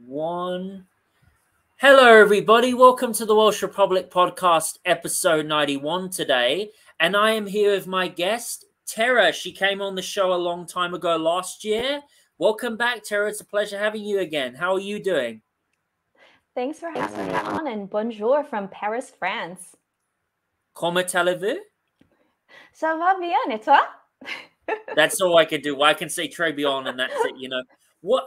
One. Hello, everybody. Welcome to the Welsh Republic podcast, episode 91 today. And I am here with my guest, Tara. She came on the show a long time ago last year. Welcome back, Tara. It's a pleasure having you again. How are you doing? Thanks for having me on, and bonjour from Paris, France. Comment allez-vous? Ça va bien, et toi? That's all I can do. I can say très bien, and that's it, you know.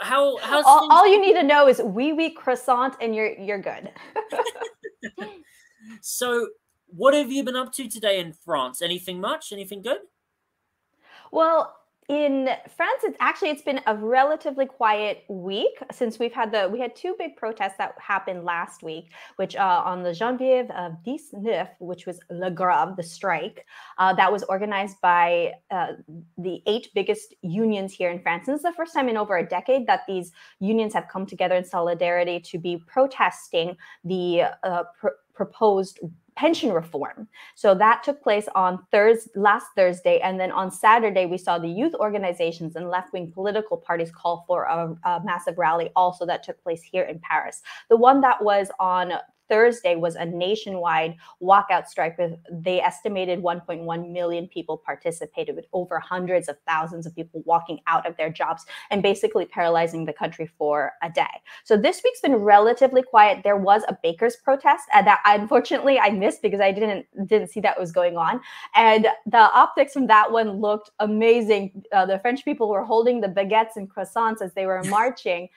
How's all you need to know is oui croissant, and you're good. So, what have you been up to today in France? Anything much? Anything good? Well, in France, it's been a relatively quiet week since we had two big protests that happened last week, which on the Janvier of 19, which was Le Grève, the strike, that was organized by the 8 biggest unions here in France. And this is the first time in over a decade that these unions have come together in solidarity to be protesting the proposed pension reform. So that took place on last Thursday. And then on Saturday, we saw the youth organizations and left-wing political parties call for a massive rally also that took place here in Paris. The one that was on Thursday was a nationwide walkout strike with, they estimated 1.1 million people participated, with over hundreds of thousands of people walking out of their jobs and basically paralyzing the country for a day. So this week's been relatively quiet. There was a baker's protest that unfortunately I missed because I didn't see that was going on. And the optics from that one looked amazing. The French people were holding the baguettes and croissants as they were marching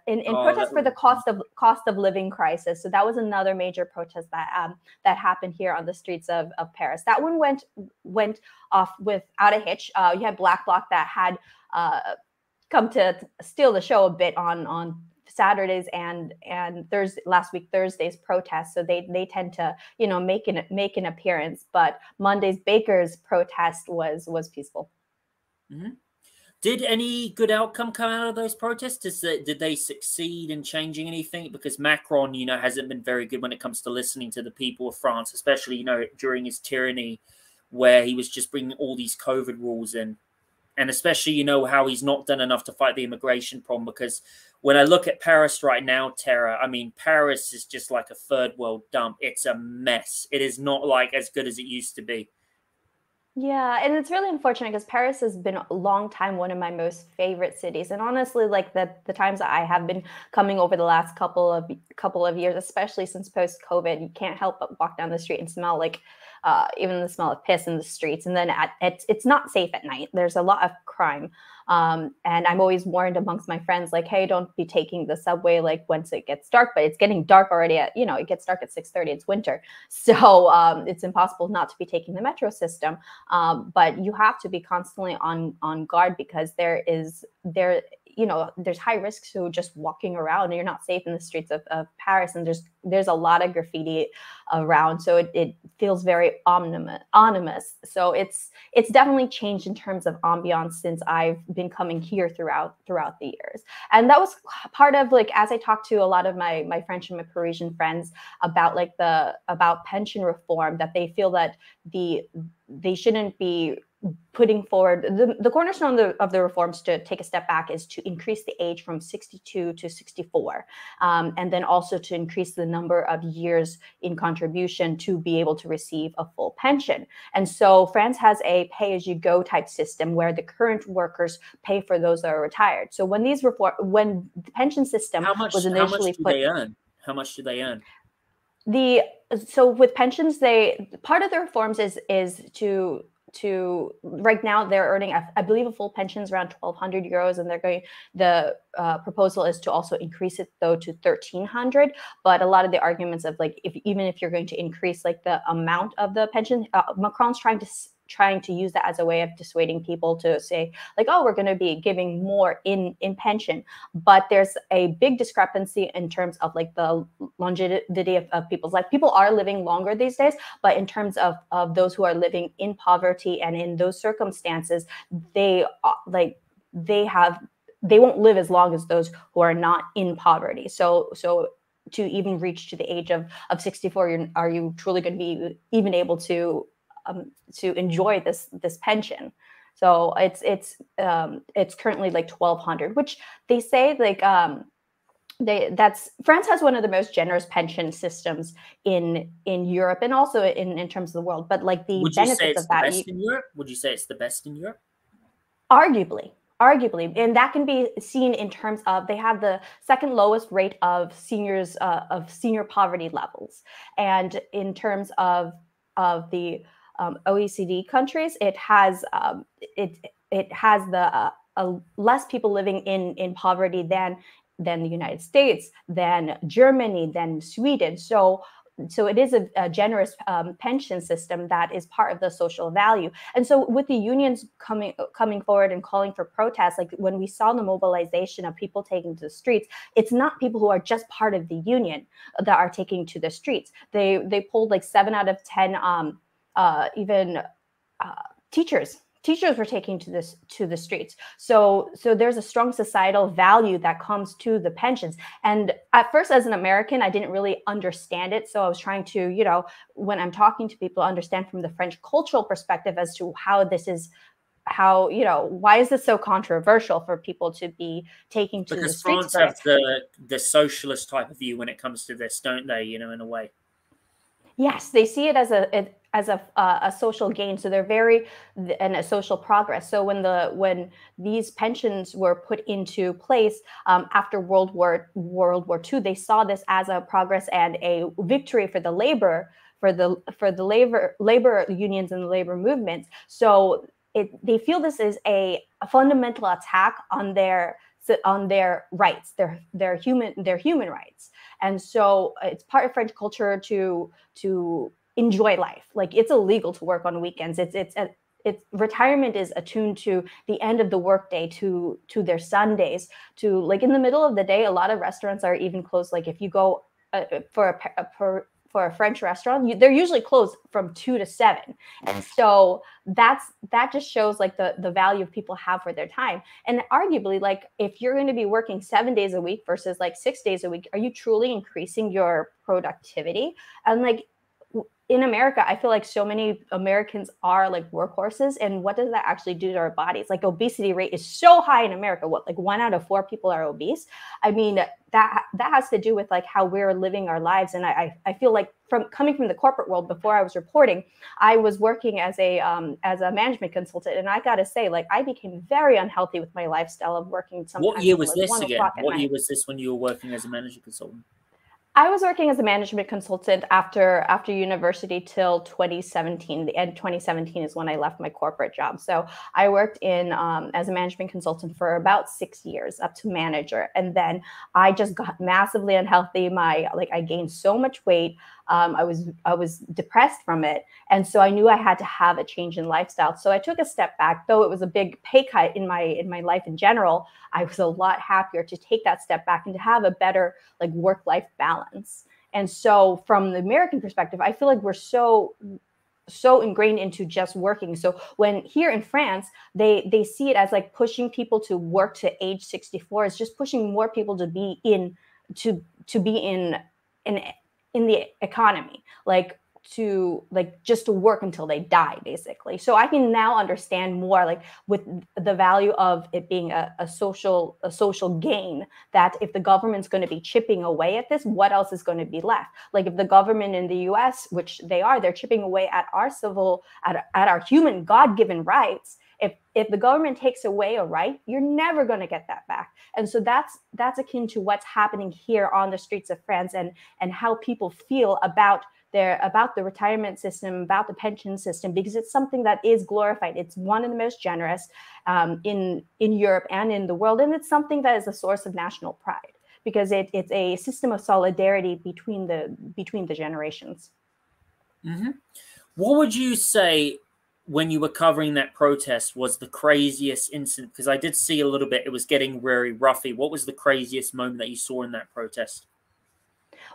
in protest for the cost of living crisis. So that was another major protest that happened here on the streets of Paris. That one went off without a hitch. You had Black Bloc that had come to steal the show a bit on Saturdays and Thursday's protest. So they tend to make an appearance. But Monday's Baker's protest was peaceful. Mm-hmm. Did any good outcome come out of those protests? Did they succeed in changing anything? Because Macron, hasn't been very good when it comes to listening to the people of France, especially, during his tyranny, where he was just bringing all these COVID rules in. And especially, how he's not done enough to fight the immigration problem. Because when I look at Paris right now, Tara, I mean, Paris is just like a third world dump. It's a mess. It is not like as good as it used to be. Yeah, and it's really unfortunate because Paris has been a long time one of my most favorite cities. And honestly, like the times that I have been coming over the last couple of years, especially since post-COVID, you can't help but walk down the street and smell like even the smell of piss in the streets. And then it's not safe at night. There's a lot of crime. And I'm always warned amongst my friends, like, hey, don't be taking the subway like once it gets dark, but it's getting dark already it gets dark at 6:30, it's winter. So it's impossible not to be taking the metro system. But you have to be constantly on guard because there's high risk to just walking around and you're not safe in the streets of Paris. And there's a lot of graffiti around. So it feels very ominous. So it's definitely changed in terms of ambiance since I've been coming here throughout the years. And that was part of, like, as I talked to a lot of my French and my Parisian friends about pension reform, that they feel that they shouldn't be putting forward the cornerstone of the reforms to take a step back is to increase the age from 62 to 64, and then also to increase the number of years in contribution to be able to receive a full pension. And so France has a pay-as-you-go type system where the current workers pay for those that are retired. So when when the pension system was initially put, how much do they earn? So with pensions, part of the reforms is to right now they're earning, I believe, a full pension is around 1,200 euros, and the proposal is to also increase it though to 1,300. But a lot of the arguments of, like, even if you're going to increase like the amount of the pension, Macron's trying to use that as a way of dissuading people to say, like, oh, we're going to be giving more in pension. But there's a big discrepancy in terms of, like, the longevity of people's life. People are living longer these days, but in terms of those who are living in poverty and in those circumstances, they won't live as long as those who are not in poverty. So to even reach to the age of 64, are you truly going to be even able to enjoy this pension? So it's currently like 1,200, which they say, like, France has one of the most generous pension systems in Europe and also in terms of the world. But like the Would you say benefits it's of the that, best in Europe? Would you say it's the best in Europe? arguably, and that can be seen in terms of they have the second lowest rate of senior poverty levels, and in terms of the OECD countries, it has the less people living in poverty than the United States, than Germany, than Sweden. So it is a generous pension system that is part of the social value. And so with the unions coming forward and calling for protests, like when we saw the mobilization of people taking to the streets, it's not people who are just part of the union that are taking to the streets. They polled like 7 out of 10 even teachers were taking to the streets. So there's a strong societal value that comes to the pensions. And at first, as an American, I didn't really understand it. So I was trying to, when I'm talking to people, understand from the French cultural perspective as to why is this so controversial for people to be taking to the streets? Because France have the socialist type of view when it comes to this, don't they? In a way. Yes, they see it as a social gain. So they're and a social progress. So when these pensions were put into place after World War II, they saw this as a progress and a victory for the labor unions and the labor movements. So they feel this is a fundamental attack on their rights, their human rights. And so it's part of French culture to enjoy life. Like it's illegal to work on weekends. It's retirement is attuned to the end of the workday, to their Sundays, to like in the middle of the day. A lot of restaurants are even closed. Like if you go for a French restaurant, they're usually closed from 2 to 7. And so that just shows like the value of people have for their time. And arguably, like if you're going to be working 7 days a week versus like 6 days a week, are you truly increasing your productivity? And like in America, I feel like so many Americans are like workhorses. And what does that actually do to our bodies? Like obesity rate is so high in America. What, like 1 out of 4 people are obese? I mean, that has to do with like how we're living our lives. And I feel like coming from the corporate world, before I was reporting, I was working as a management consultant. And I got to say, like I became very unhealthy with my lifestyle of working sometimes. What year was like this again? What year was this when you were working as a management consultant? I was working as a management consultant after university till 2017. The end of 2017 is when I left my corporate job. So I worked in as a management consultant for about 6 years, up to manager, and then I just got massively unhealthy. I gained so much weight. I was depressed from it, and so I knew I had to have a change in lifestyle. So I took a step back, though it was a big pay cut in my life in general. I was a lot happier to take that step back and to have a better like work-life balance. And so from the American perspective, I feel like we're so ingrained into just working. So when here in France, they see it as like pushing people to work to age 64 is just pushing more people to be in the economy, like just to work until they die, basically. So I can now understand more like with the value of it being a social gain, that if the government's going to be chipping away at this, what else is going to be left? Like if the government in the US, which they're chipping away at our human God-given rights. If the government takes away a right, you're never going to get that back. And so that's akin to what's happening here on the streets of France, and how people feel about the retirement system, about the pension system, because it's something that is glorified. It's one of the most generous in Europe and in the world, and it's something that is a source of national pride because it's a system of solidarity between the generations. Mm-hmm. What would you say, when you were covering that protest, was the craziest incident? Because I did see a little bit, it was getting very roughy. What was the craziest moment that you saw in that protest?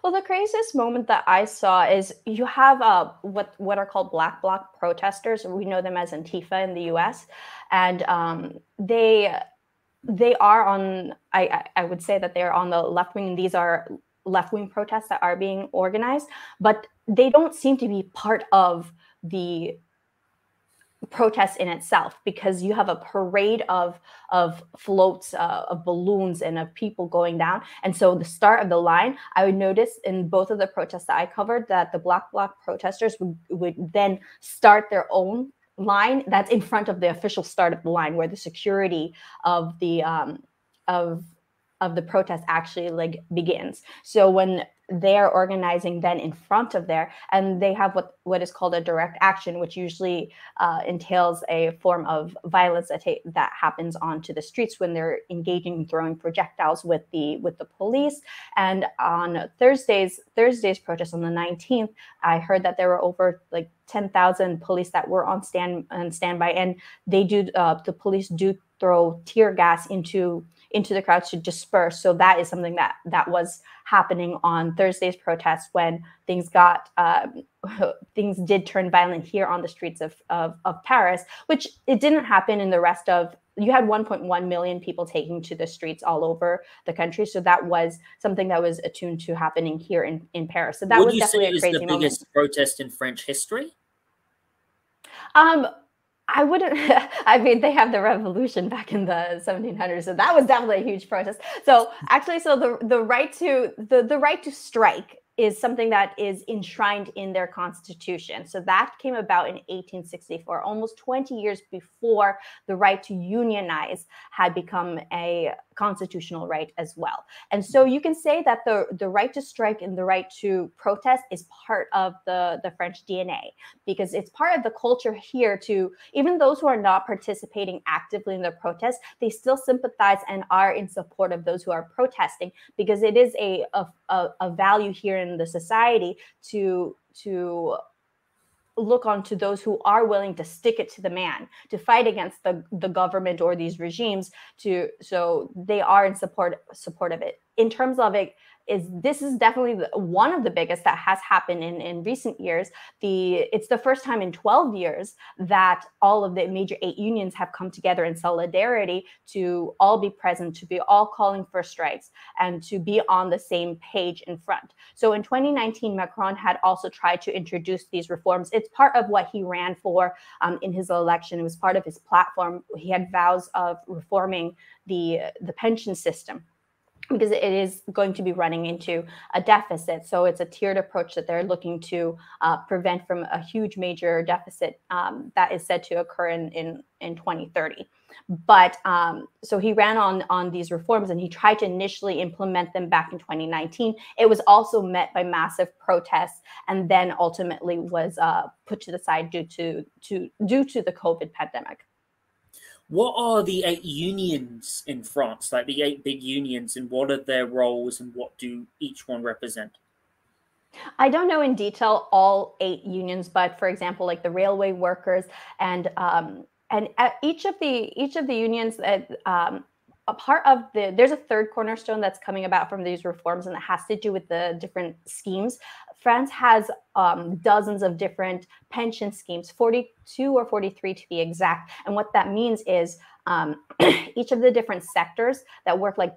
Well, the craziest moment that I saw is you have what are called Black Bloc protesters. We know them as Antifa in the U.S. And they are on, I would say that they're on the left wing. These are left-wing protests that are being organized, but they don't seem to be part of the protest in itself, because you have a parade of floats, of balloons, and of people going down. And so the start of the line, I would notice in both of the protests that I covered, that the Black Bloc protesters would then start their own line that's in front of the official start of the line, where the security of the of the protest actually like begins. So when they're organizing then in front of there, and they have what is called a direct action, which usually entails a form of violence that happens onto the streets when they're engaging in throwing projectiles with the police. And on Thursday's protest on the 19th, I heard that there were over like 10,000 police that were on standby, and the police do throw tear gas into the crowd to disperse. So that is something that was happening on Thursday's protest, when things did turn violent here on the streets of Paris, which it didn't happen in the rest of. You had 1.1 million people taking to the streets all over the country. So that was something that was attuned to happening here in Paris. So that was definitely a crazy moment. Would you say it is the biggest protest in French history? I wouldn't. I mean, they have the revolution back in the 1700s, so that was definitely a huge protest. So actually, the right to strike is something that is enshrined in their constitution. So that came about in 1864, almost 20 years before the right to unionize had become a constitutional right as well. And so you can say that the right to strike and the right to protest is part of the French DNA, because it's part of the culture here to, even those who are not participating actively in the protest, they still sympathize and are in support of those who are protesting, because it is a value here in the society to look onto those who are willing to stick it to the man, to fight against the government or these regimes. So they are in support of it. In terms of it, this is definitely one of the biggest that has happened in recent years. It's the first time in 12 years that all of the major 8 unions have come together in solidarity to all be present, to be all calling for strikes, and to be on the same page in front. So in 2019, Macron had also tried to introduce these reforms. It's part of what he ran for in his election. It was part of his platform. He had vows of reforming the pension system, because it is going to be running into a deficit. So it's a tiered approach that they're looking to prevent from a huge major deficit that is said to occur in 2030. But so he ran on these reforms, and he tried to initially implement them back in 2019. It was also met by massive protests, and then ultimately was put to the side due to the COVID pandemic. What are the 8 unions in France, like the 8 big unions, and what are their roles, and what do each one represent? I don't know in detail all 8 unions, but for example, like the railway workers and each of the unions that a part of there's a third cornerstone that's coming about from these reforms, and that has to do with the different schemes. France has dozens of different pension schemes, 42 or 43 to be exact. And what that means is each of the different sectors that work, like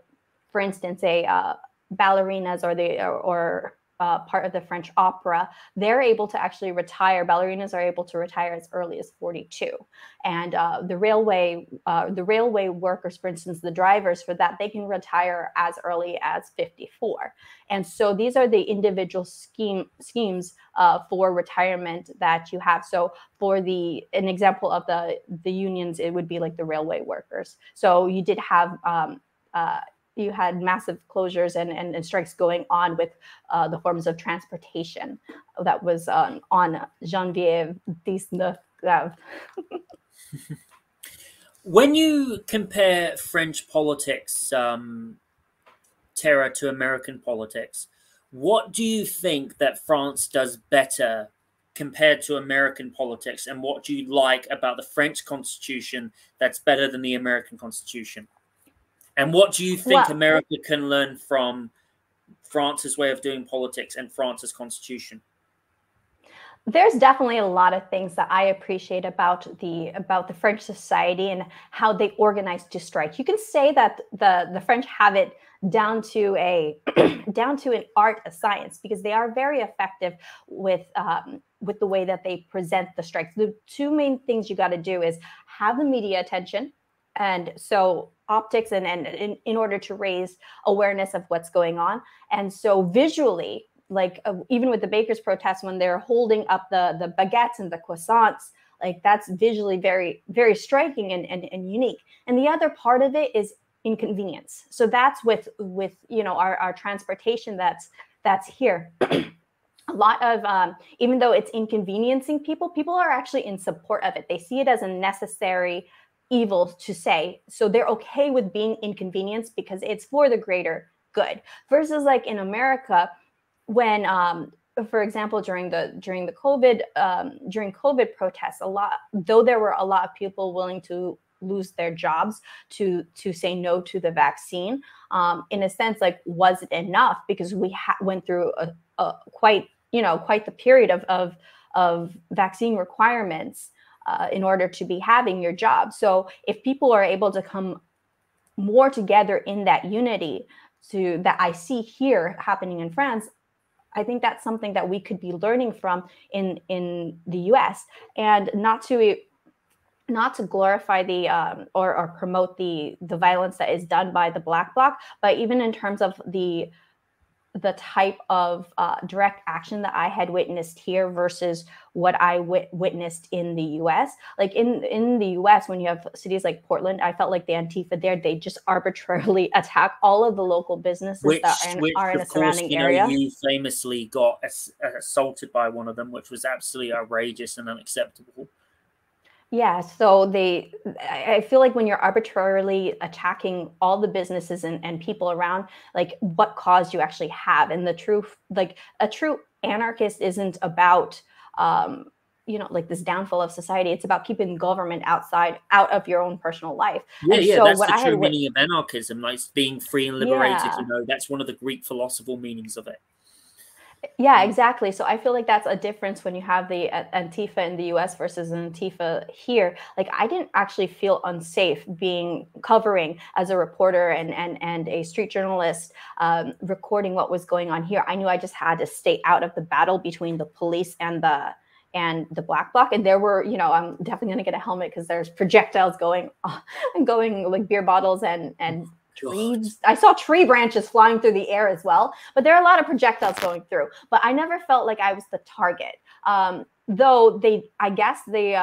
for instance, ballerinas or part of the French opera, they're able to actually retire. Ballerinas are able to retire as early as 42. And the railway workers, for instance, the drivers for that, they can retire as early as 54. And so these are the individual schemes for retirement that you have. So for an example of the unions, it would be like the railway workers. So you did have you had massive closures and strikes going on with the forms of transportation. That was on Janvier 19. When you compare French politics, Tara, to American politics, what do you think that France does better compared to American politics? And what do you like about the French Constitution that's better than the American Constitution? And what do you think America can learn from France's way of doing politics and France's constitution? There's definitely a lot of things that I appreciate about the French society and how they organize to strike. You can say that the French have it down to a down to an art, a science, because they are very effective with the way that they present the strikes. The two main things you got to do is have the media attention, and so optics, and in order to raise awareness of what's going on. And so visually, like even with the bakers protest, when they're holding up the baguettes and the croissants, like that's visually very, very striking and unique. And the other part of it is inconvenience. So that's with our transportation that's here. A lot of even though it's inconveniencing people are actually in support of it. They see it as a necessary evil to say, so they're okay with being inconvenienced because it's for the greater good. Versus like in America, when for example during COVID protests, though there were a lot of people willing to lose their jobs to say no to the vaccine, in a sense, like, was it enough? Because we went through quite the period of vaccine requirements in order to be having your job. So if people are able to come more together in that unity that I see here happening in France, I think that's something that we could be learning from in the US, and not to glorify or promote the violence that is done by the Black Bloc, but even in terms of the type of direct action that I had witnessed here versus what I witnessed in the US. Like in the US, when you have cities like Portland, I felt like the Antifa there, they just arbitrarily attack all of the local businesses that are in a surrounding area. You famously got assaulted by one of them, which was absolutely outrageous and unacceptable. Yeah, so I feel like when you're arbitrarily attacking all the businesses and people around, like, what cause you actually have. And a true anarchist isn't about, like this downfall of society. It's about keeping government out of your own personal life. Yeah, so that's the true meaning of anarchism, like being free and liberated. Yeah. That's one of the Greek philosophical meanings of it. Yeah, exactly. So I feel like that's a difference when you have the Antifa in the US versus Antifa here. Like, I didn't actually feel unsafe covering as a reporter and a street journalist, recording what was going on here. I knew I just had to stay out of the battle between the police and the Black Bloc. And there were, I'm definitely going to get a helmet because there's projectiles going like beer bottles and trees. I saw tree branches flying through the air as well, but there are a lot of projectiles going through. But I never felt like I was the target. Though I guess they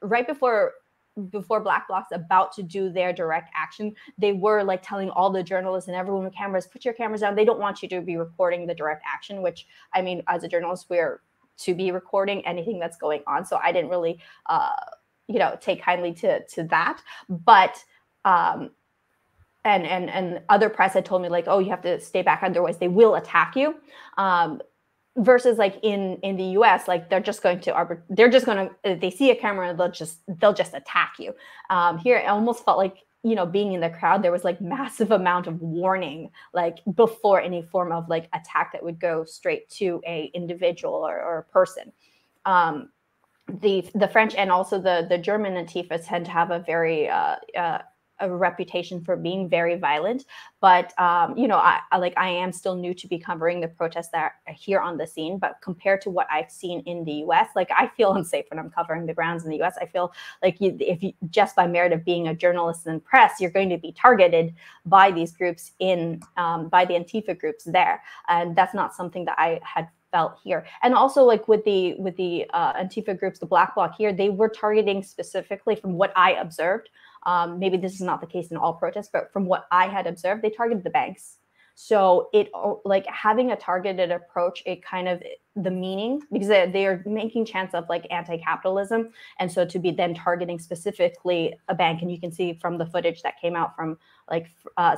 right before Black Bloc's about to do their direct action, they were like telling all the journalists and everyone with cameras, put your cameras down. They don't want you to be reporting the direct action, which, I mean, as a journalist, we're to be recording anything that's going on. So I didn't really, take kindly to that. But and other press had told me, like, oh, you have to stay back, otherwise they will attack you. Versus like in the US, like they see a camera and they'll just attack you. Here it almost felt like, being in the crowd, there was like massive amount of warning, like before any form of like attack that would go straight to a individual or a person. The French and also the German Antifas tend to have a very a reputation for being very violent, but I am still new to be covering the protests that are here on the scene. But compared to what I've seen in the US, like, I feel unsafe when I'm covering the grounds in the US. I feel like if you just by merit of being a journalist and press, you're going to be targeted by these groups by the Antifa groups there, and that's not something that I had felt here. And also, like with the Antifa groups, the Black Bloc here, they were targeting specifically, from what I observed. Maybe this is not the case in all protests, but from what I had observed, they targeted the banks. So it, like, having a targeted approach, it kind of, the meaning, because they are making chants of like anti-capitalism. And so to be then targeting specifically a bank, and you can see from the footage that came out from like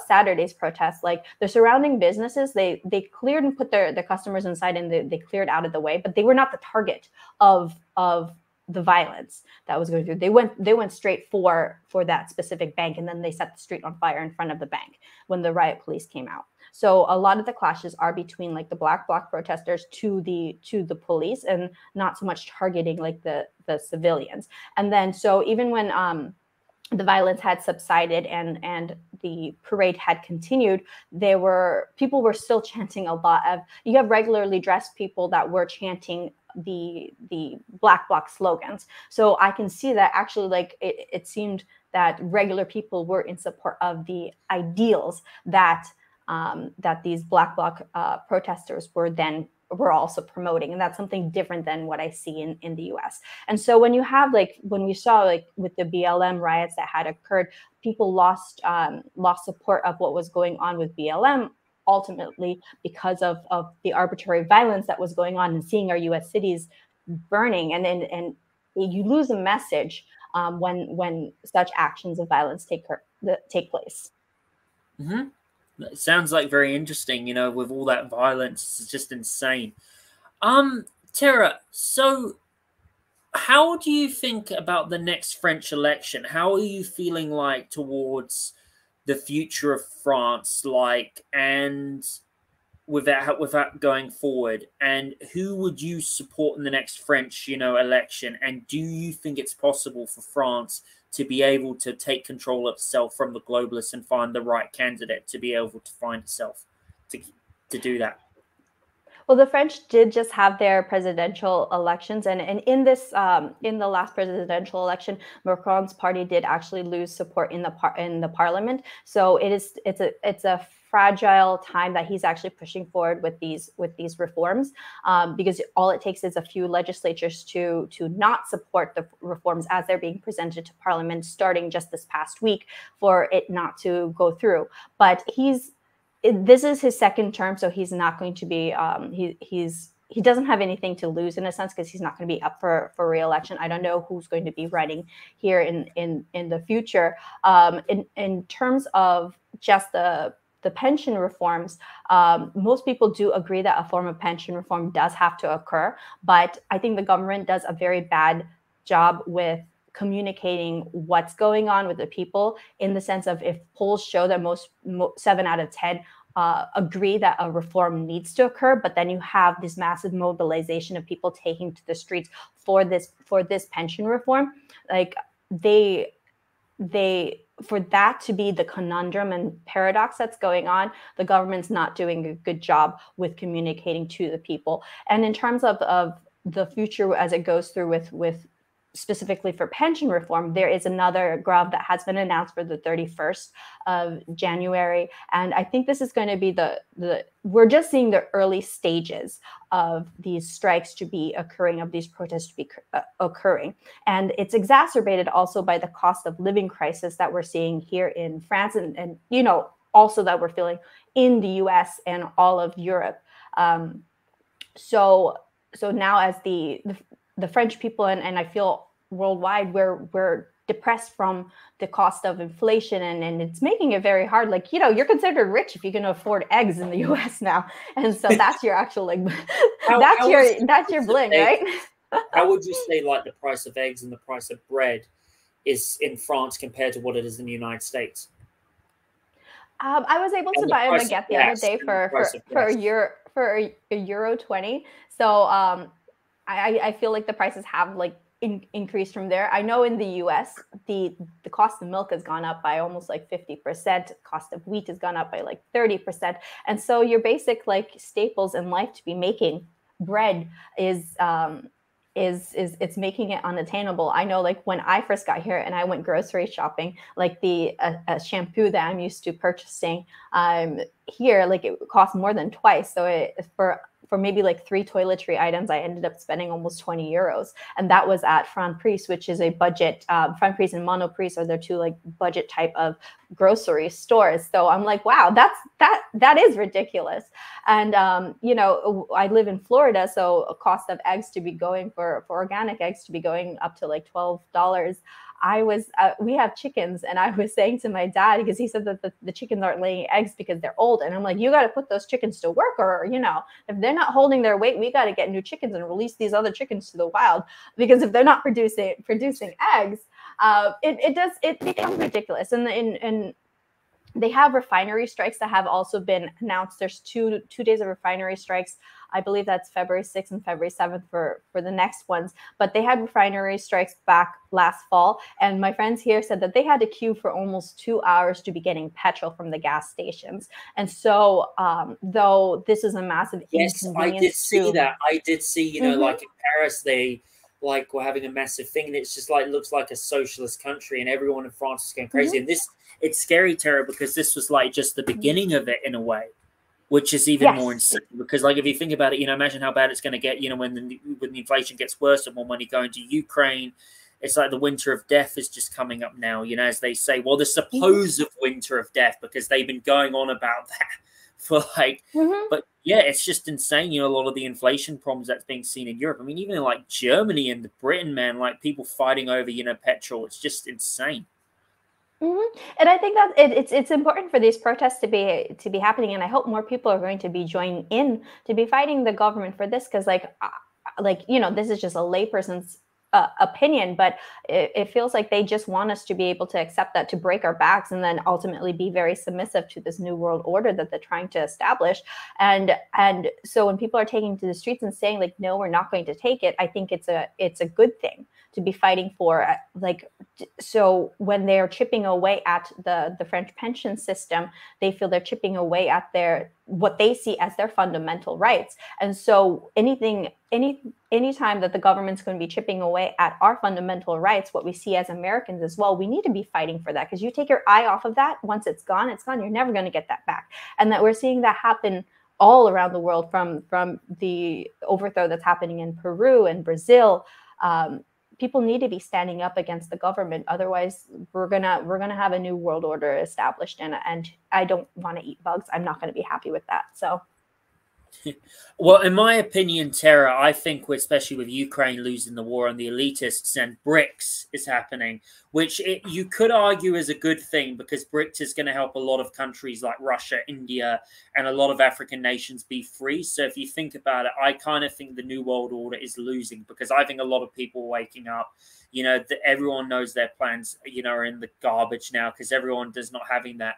Saturday's protests, like the surrounding businesses, they cleared and put their customers inside, and they cleared out of the way, but they were not the target of the violence that was going through. They went straight for that specific bank, and then they set the street on fire in front of the bank when the riot police came out. So a lot of the clashes are between like the Black Bloc protesters to the police, and not so much targeting like the civilians. And then so even when the violence had subsided and the parade had continued, people were still chanting a lot of, you have regularly dressed people that were chanting the Black Bloc slogans. So I can see that actually, like, it seemed that regular people were in support of the ideals that that these Black Bloc protesters were also promoting. And that's something different than what I see in the US. And so when you have, like, when we saw, like, with the BLM riots that had occurred, people lost support of what was going on with BLM, ultimately because of the arbitrary violence that was going on, and seeing our US cities burning. And you lose a message when such actions of violence take place. Mm-hmm. It sounds like very interesting, with all that violence. It's just insane. Tara, so how do you think about the next French election? How are you feeling like towards the future of France, and without going forward? And who would you support in the next French, election? And do you think it's possible for France to be able to take control of itself from the globalists and find the right candidate to be able to find itself to do that? Well, the French did just have their presidential elections, and in this in the last presidential election, Macron's party did actually lose support in the parliament. So it's a fragile time that he's actually pushing forward with these reforms, because all it takes is a few legislatures to not support the reforms as they're being presented to Parliament, starting just this past week, for it not to go through. But this is his second term, so he's not going to be he doesn't have anything to lose in a sense, because he's not going to be up for re-election. I don't know who's going to be running here in the future. In terms of just the pension reforms, most people do agree that a form of pension reform does have to occur, but I think the government does a very bad job with communicating what's going on with the people, in the sense of, if polls show that 7 out of 10 agree that a reform needs to occur, but then you have this massive mobilization of people taking to the streets for this pension reform, like for that to be the conundrum and paradox that's going on, the government's not doing a good job with communicating to the people. And in terms of the future as it goes through with specifically for pension reform, there is another grove that has been announced for the 31st of January. And I think this is going to be we're just seeing the early stages of these strikes to be occurring, of these protests to be occurring. And it's exacerbated also by the cost of living crisis that we're seeing here in France, and also that we're feeling in the US and all of Europe. So now, as the French people, and I feel worldwide, we're depressed from the cost of inflation, and it's making it very hard. Like, you're considered rich if you can afford eggs in the US now. And so that's your actual, like, that's your bling, right? How would you say, like, the price of eggs and the price of bread is in France compared to what it is in the United States? I was able to buy a baguette the other day for €1.20. So I feel like the prices have, like, increased from there. I know in the US, the cost of milk has gone up by almost like 50%. Cost of wheat has gone up by like 30%. And so your basic, like, staples in life to be making bread is it's making it unattainable. I know, like, when I first got here and I went grocery shopping, like the shampoo that I'm used to purchasing here, like, it cost more than twice. So for maybe like 3 toiletry items, I ended up spending almost €20. And that was at Franprix, which is a budget, Franprix and Monoprix are their two, like, budget type of grocery stores. So I'm like, wow, that is ridiculous. And, I live in Florida, so a cost of eggs to be going for organic eggs to be going up to like $12. We have chickens, and I was saying to my dad, because he said that the chickens aren't laying eggs because they're old. And I'm like, you got to put those chickens to work, or, if they're not holding their weight, we got to get new chickens and release these other chickens to the wild, because if they're not producing eggs, it becomes ridiculous. And They have refinery strikes that have also been announced. There's two days of refinery strikes. I believe that's February 6th and February 7th for the next ones. But they had refinery strikes back last fall. And my friends here said that they had to queue for almost 2 hours to be getting petrol from the gas stations. And so, though this is a massive inconvenience. I did see that. I did see, you know, like in Paris, they like were having a massive thing, and it's just like looks like a socialist country, and everyone in France is going crazy. And this, it's scary, Tara, because this was like just the beginning of it in a way, which is even more insane. Because like if you think about it, you know, imagine how bad it's going to get. You know, when the inflation gets worse and more money going to Ukraine, it's like the winter of death is just coming up now. You know, as they say, well, the supposed winter of death, because they've been going on about that for like, but yeah, it's just insane. You know, a lot of the inflation problems that's being seen in Europe. I mean, even in like Germany and Britain, man, like people fighting over, you know, petrol. It's just insane. And I think that it's important for these protests to be happening, and I hope more people are going to be joining in to be fighting the government for this, because like you know, this is just a layperson's opinion, but it feels like they just want us to be able to accept that, to break our backs, and then ultimately be very submissive to this new world order that they're trying to establish. And so when people are taking to the streets and saying like, no, we're not going to take it, I think it's a good thing to be fighting for. Like, so when they're chipping away at the French pension system, they feel they're chipping away at what they see as their fundamental rights. And so anytime that the government's going to be chipping away at our fundamental rights, what we see as Americans as well, we need to be fighting for that, because you take your eye off of that, once it's gone, it's gone. You're never going to get that back. And that we're seeing that happen all around the world, from the overthrow that's happening in Peru and Brazil. People need to be standing up against the government. Otherwise, we're gonna have a new world order established, and I don't want to eat bugs. I'm not going to be happy with that. So, well, in my opinion, Tara, I think especially with Ukraine losing the war and the elitists, and BRICS is happening, which you could argue is a good thing, because BRICS is going to help a lot of countries like Russia, India, and a lot of African nations be free. So if you think about it, I kind of think the New World Order is losing, because I think a lot of people are waking up. You know, everyone knows their plans, you know, are in the garbage now, because everyone does not having that.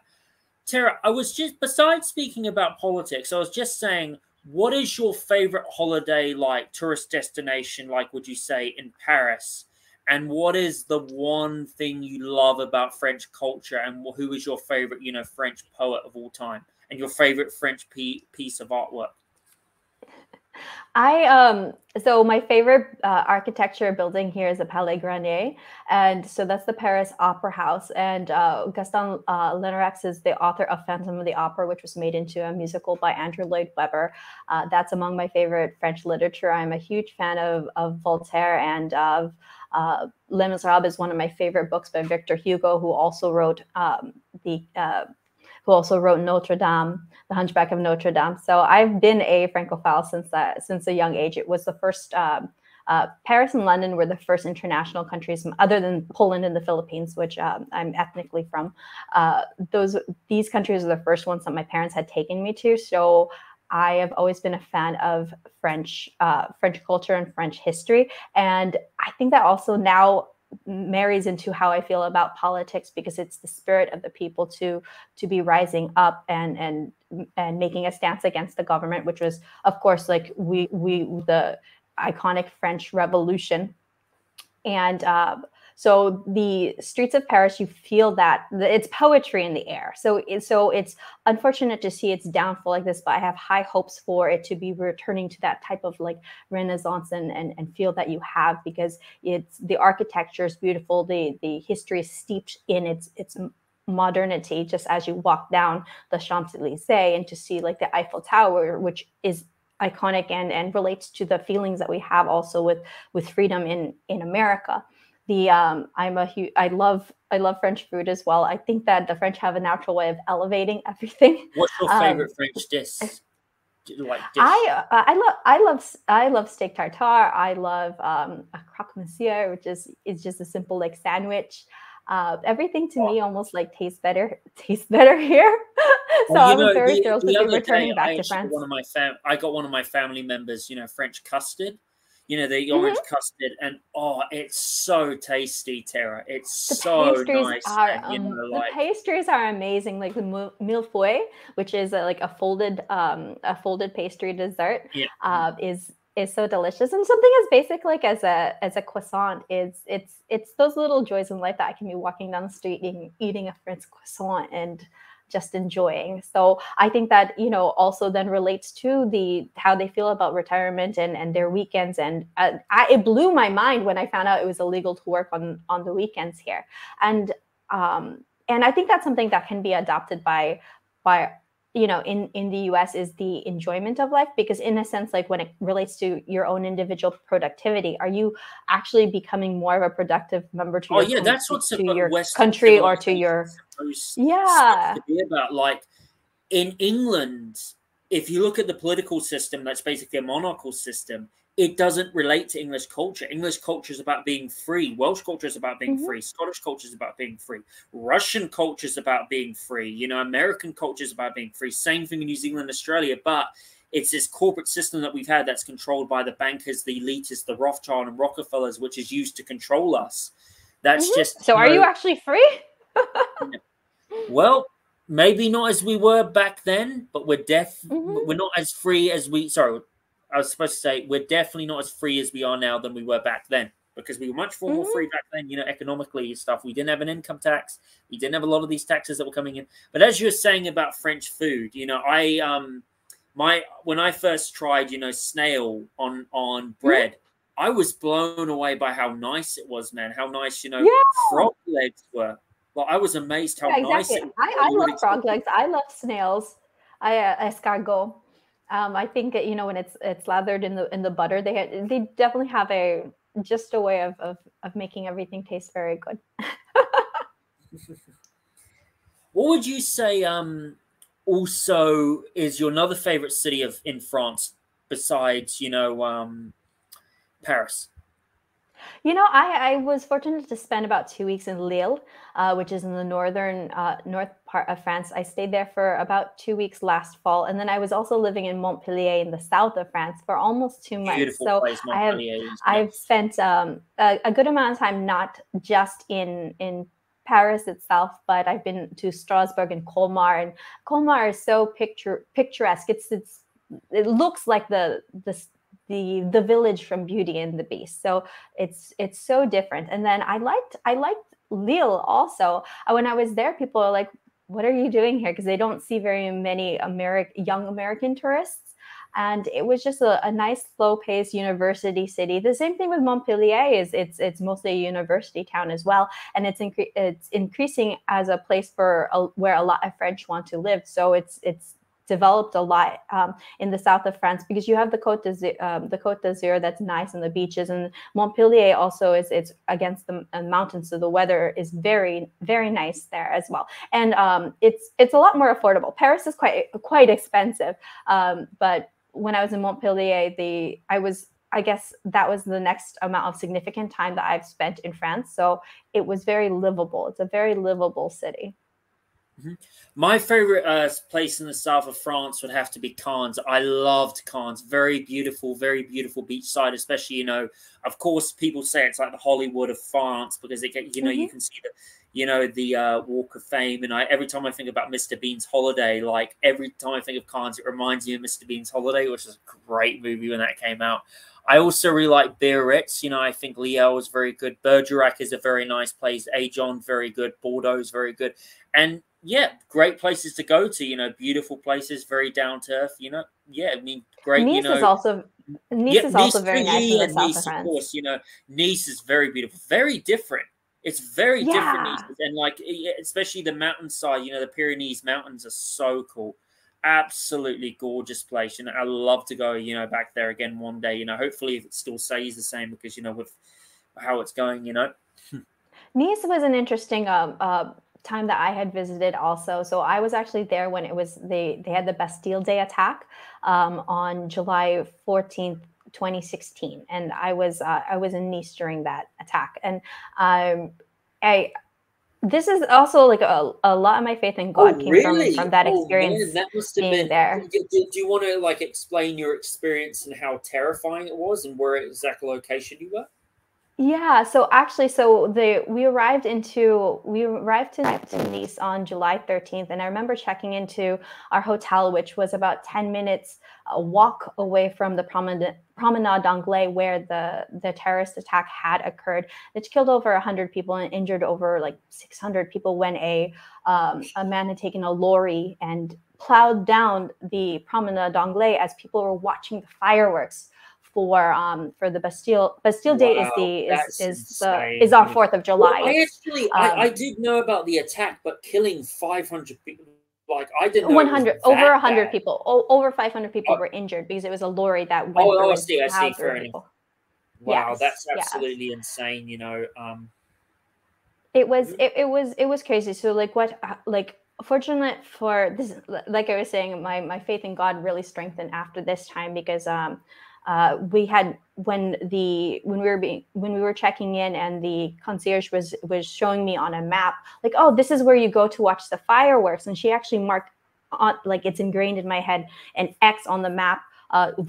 Tara, I was just, besides speaking about politics, I was just saying, what is your favorite holiday, like tourist destination, like would you say in Paris? And what is the one thing you love about French culture? And who is your favorite, you know, French poet of all time? And your favorite French piece of artwork? So my favorite architecture building here is the Palais Garnier, and so that's the Paris Opera House. And Gaston Lenormand is the author of Phantom of the Opera, which was made into a musical by Andrew Lloyd Webber. That's among my favorite French literature. I'm a huge fan of Voltaire, and of Les Miserables is one of my favorite books by Victor Hugo, who also wrote Notre Dame, The Hunchback of Notre Dame. So I've been a Francophile since a young age. It was the first, Paris and London were the first international countries, other than Poland and the Philippines, which I'm ethnically from. These countries are the first ones that my parents had taken me to. So I have always been a fan of French culture and French history. And I think that also now marries into how I feel about politics, because it's the spirit of the people to be rising up and making a stance against the government, which was, of course, like the iconic French Revolution. And so the streets of Paris, you feel that it's poetry in the air. So it's unfortunate to see its downfall like this, but I have high hopes for it to be returning to that type of like Renaissance and feel that you have, because the architecture is beautiful. The history is steeped in its modernity, just as you walk down the Champs-Elysees, and to see like the Eiffel Tower, which is iconic and relates to the feelings that we have also with freedom in America. I love French food as well. I think that the French have a natural way of elevating everything. What's your favorite French dish? Like dish? I love steak tartare. I love a croque monsieur, which is just a simple like sandwich. Everything to me almost like tastes better here. So I was very thrilled to be returning back to France. I got one of my family members, you know, French custard. the Mhm. orange custard, and oh, it's so tasty, Tara. It's The so pastries nice, are and the pastries are amazing. Like the millefeuille, which is like a folded pastry dessert, yeah, is so delicious. And something as basic like as a croissant is it's those little joys in life that I can be walking down the street eating a French croissant and just enjoying. So I think that, also then relates to the how they feel about retirement and their weekends. And it blew my mind when I found out it was illegal to work on the weekends here. And and I think that's something that can be adopted by in the US is the enjoyment of life, because in a sense, like when it relates to your own individual productivity, are you actually becoming more of a productive member to oh your yeah, that's what's to about your Western country or to civilization your supposed yeah. to be about. Like in England, if you look at the political system, that's basically a monarchical system. It doesn't relate to English culture. English culture is about being free. Welsh culture is about being Mhm. free. Scottish culture is about being free. Russian culture is about being free. American culture is about being free. Same thing in New Zealand, Australia. But it's this corporate system that we've had that's controlled by the bankers, the elitists, the Rothschild and Rockefellers, which is used to control us. That's Mhm. just, So are you actually free? well, maybe not as we were back then, but Mhm. we're not as free as we. Sorry, I was supposed to say we're definitely not as free as we are now than we were back then, because we were much more Mhm. free back then. Economically and stuff. We didn't have an income tax. We didn't have a lot of these taxes that were coming in. But as you were saying about French food, my when I first tried, snail on Mhm. bread, I was blown away by how nice it was, man. How nice, Yeah. frog legs were. Well, I was amazed how Yeah, nice exactly. it was. I You would love expect frog legs. I love snails. I escargot. I think that, when it's lathered in the butter, they definitely have a way of making everything taste very good. what would you say? Also, is your another favorite city of in France besides Paris? I was fortunate to spend about 2 weeks in Lille, which is in the north part of France. I stayed there for about 2 weeks last fall, and then I was also living in Montpellier in the south of France for almost 2 months. Beautiful So place, I have Montpellier is. Yeah, I've spent a good amount of time not just in Paris itself, but I've been to Strasbourg and Colmar, and Colmar is so picturesque. It looks like the village from Beauty and the Beast. So it's so different. And then I liked Lille also. When I was there, people are like, "What are you doing here?" Because they don't see very many young American tourists. And it was just a nice, slow-paced university city. The same thing with Montpellier is it's mostly a university town as well, and it's increasing as a place where a lot of French want to live. So it's developed a lot in the south of France, because you have the Côte d'Azur that's nice, and the beaches, and Montpellier also it's against the mountains, so the weather is very, very nice there as well. And it's a lot more affordable. Paris is quite expensive, but when I was in Montpellier, I guess that was the next amount of significant time that I've spent in France. So it was very livable. It's a very livable city. Mhm. My favorite place in the south of France would have to be Cannes. I loved Cannes. Very beautiful beachside, especially, of course, people say it's like the Hollywood of France because you Mm-hmm. can see the Walk of Fame. And every time I think about Mr. Bean's Holiday, like every time I think of Cannes, it reminds me of Mr. Bean's Holiday, which is a great movie when that came out. I also really like Biarritz. I think Lille is very good. Bergerac is a very nice place. Agen, very good. Bordeaux is very good. And yeah, great places to go to, beautiful places, very down to earth, yeah, I mean, great, Nice is also Nice yeah, is also Nice too, very nice in yeah, the south of Nice, of France. course, Nice is very beautiful, very different. It's very different, Nice, Yeah. and like, especially the mountainside, the Pyrenees mountains are so cool. Absolutely gorgeous place. I love to go, back there again one day, hopefully if it still stays the same because, with how it's going. Nice was an interesting time that I had visited also. So I was actually there when they had the Bastille Day attack on July 14th, 2016, and I was in Nice during that attack. And um, I this is also like a lot of my faith in God Oh, came really? from that Oh, man, experience that must have being been. there. Do you want to like explain your experience and how terrifying it was, and where exact location you were? Yeah, so actually, so the we arrived to Nice on July 13th, and I remember checking into our hotel, which was about 10 minutes walk away from the Promenade d'Anglais, where the terrorist attack had occurred. It killed over 100 people and injured over like 600 people when a man had taken a lorry and plowed down the Promenade d'Anglais as people were watching the fireworks for the Bastille Day is Wow, that's is insane. our 4th of Well, July. I It's actually I did know about the attack, but killing 500 people, like I didn't know it was 100 over that 100 bad. people, over 500 people Oh, were injured because it was a lorry that went oh, through I and see, I see. plowed through Fair enough. people. Wow, Yes, that's yes. absolutely insane. Mhm. It was crazy. So like what like fortunate for this, like I was saying, my faith in God really strengthened after this time because we had when we were checking in and the concierge was showing me on a map like, oh, this is where you go to watch the fireworks, and she actually marked on, like it's ingrained in my head, an X on the map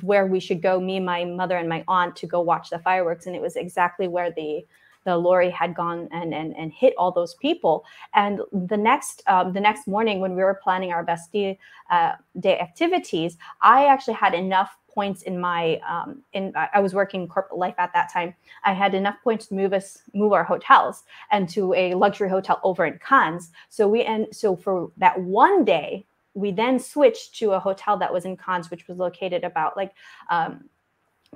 where we should go, me, my mother, and my aunt, to go watch the fireworks, and it was exactly where the lorry had gone and hit all those people. And the next morning when we were planning our Bastille Day activities, I actually had enough points in my I was working corporate life at that time. I had enough points to move our hotels and to a luxury hotel over in Cannes. So for that one day, we then switched to a hotel that was in Cannes, which was located about like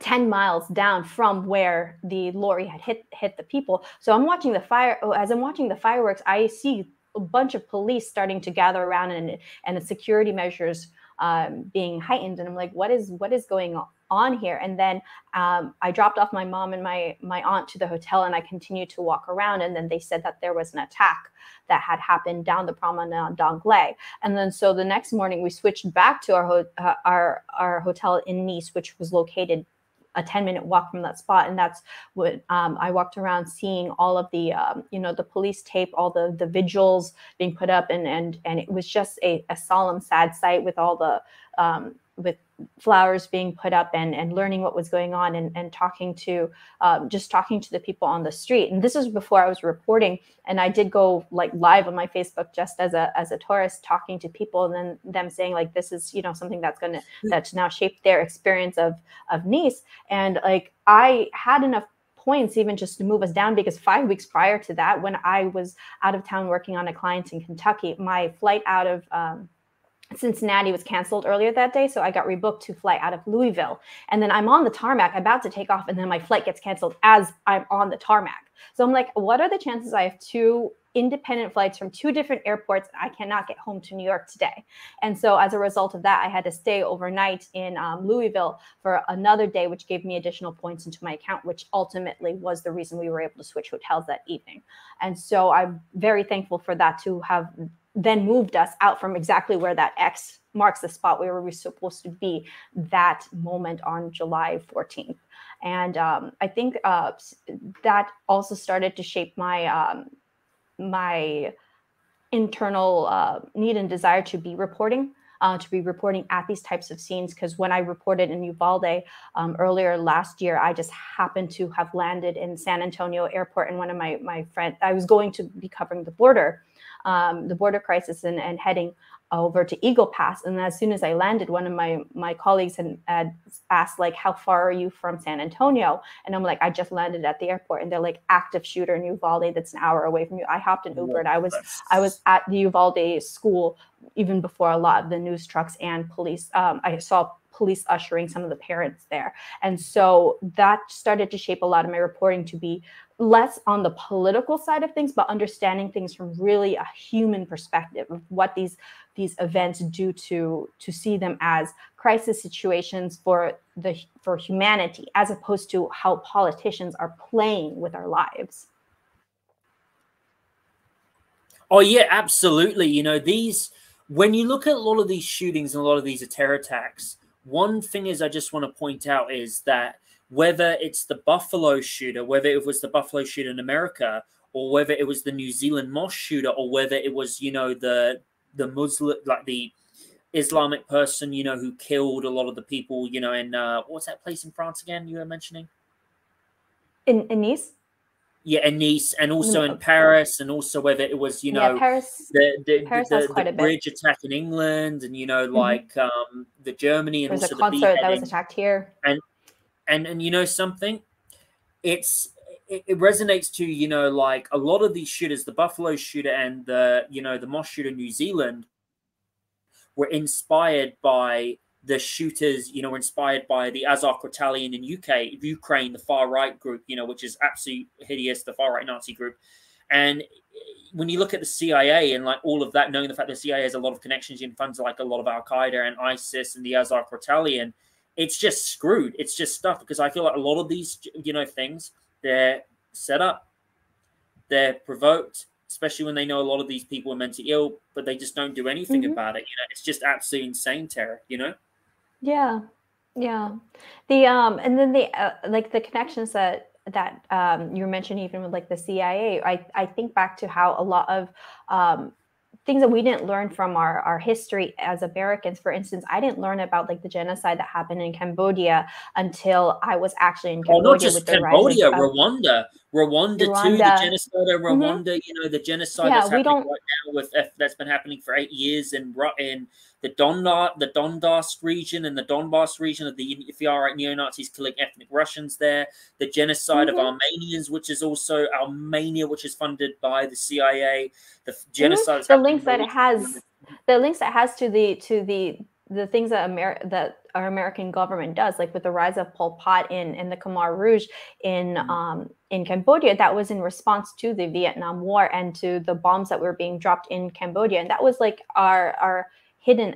10 miles down from where the lorry had hit the people. So I'm watching the fire. As I'm watching the fireworks, I see a bunch of police starting to gather around, and the security measures being heightened. And I'm like, what is going on here? And then I dropped off my mom and my aunt to the hotel, and I continued to walk around. And then they said that there was an attack that had happened down the Promenade d'Anglais. And then so the next morning we switched back to our hotel in Nice, which was located a 10-minute walk from that spot. And that's what I walked around seeing all of the the police tape, all the vigils being put up, and it was just a solemn, sad sight with all the with flowers being put up, and learning what was going on, and talking to talking to the people on the street. And this was before I was reporting, and I did go like live on my Facebook just as a tourist, talking to people, and then them saying like, this is something that's now shaped their experience of Nice. And like I had enough points even just to move us down, because 5 weeks prior to that, when I was out of town working on a client in Kentucky, my flight out of Cincinnati was canceled earlier that day. So I got rebooked to fly out of Louisville. And then I'm on the tarmac about to take off, and then my flight gets canceled as I'm on the tarmac. So I'm like, what are the chances I have two independent flights from two different airports and I cannot get home to New York today? And so as a result of that, I had to stay overnight in Louisville for another day, which gave me additional points into my account, which ultimately was the reason we were able to switch hotels that evening. And so I'm very thankful for that, to have then moved us out from exactly where that X marks the spot where we were supposed to be that moment on July 14th. And I think that also started to shape my internal need and desire to be reporting at these types of scenes. Because when I reported in Uvalde earlier last year, I just happened to have landed in San Antonio airport, and one of my friends, I was going to be covering the border crisis, and heading over to Eagle Pass. And as soon as I landed, one of my colleagues had asked, like, how far are you from San Antonio? And I'm like, I just landed at the airport. And they're like, active shooter in Uvalde that's an hour away from you. I hopped an Uber, and I was at the Uvalde school even before a lot of the news trucks and police. I saw police ushering some of the parents there. And so that started to shape a lot of my reporting to be less on the political side of things, but understanding things from really a human perspective of what these events do, to see them as crisis situations for humanity, as opposed to how politicians are playing with our lives. Oh yeah, absolutely. When you look at a lot of these shootings and a lot of these terror attacks, one thing is I just want to point out is that whether it's the Buffalo shooter, whether it was the Buffalo shooter in America, or whether it was the New Zealand mosque shooter, or whether it was, you know, the Muslim, like the Islamic person, you know, who killed a lot of the people, you know, in what's that place in France again you were mentioning? In Nice? Yeah, in Nice, and also in Paris, and also whether it was, you know, Paris. Paris has quite a bit. bridge attack in England, and you know, like the Germany, and there's also a concert the beheading that was attacked here. And you know something, it resonates to, you know, like a lot of these shooters, the Buffalo shooter and the, you know, the mosque shooter in New Zealand, were inspired by the shooters, you know, were inspired by the Azov Battalion in Ukraine, the far right group, you know, which is absolutely hideous, the far right Nazi group. And when you look at the CIA and like all of that, knowing the fact that the CIA has a lot of connections and funds like a lot of Al Qaeda and ISIS and the Azov Battalion, it's just screwed. It's just stuff, because I feel like a lot of these, you know, things, they're set up, they're provoked, especially when they know a lot of these people are mentally ill, but they just don't do anything about it. You know, it's just absolutely insane, Tara, you know? Yeah. Yeah. The and then the like the connections that you were mentioning, even with like the CIA, I think back to how a lot of things that we didn't learn from our history as Americans. For instance, I didn't learn about like the genocide that happened in Cambodia until I was actually in Cambodia. Not just with Cambodia, Rwanda too, the genocide of Rwanda, you know, the genocide that's happening right now with that's been happening for 8 years in the Donbass region and the Donbass region of the far-right neo-Nazis killing ethnic Russians there, the genocide of Armenians, which is also Armenia, which is funded by the CIA, the genocide. The links that it has to the things that our American government does, like with the rise of Pol Pot in the Khmer Rouge in Cambodia, that was in response to the Vietnam War and to the bombs that were being dropped in Cambodia, and that was like our hidden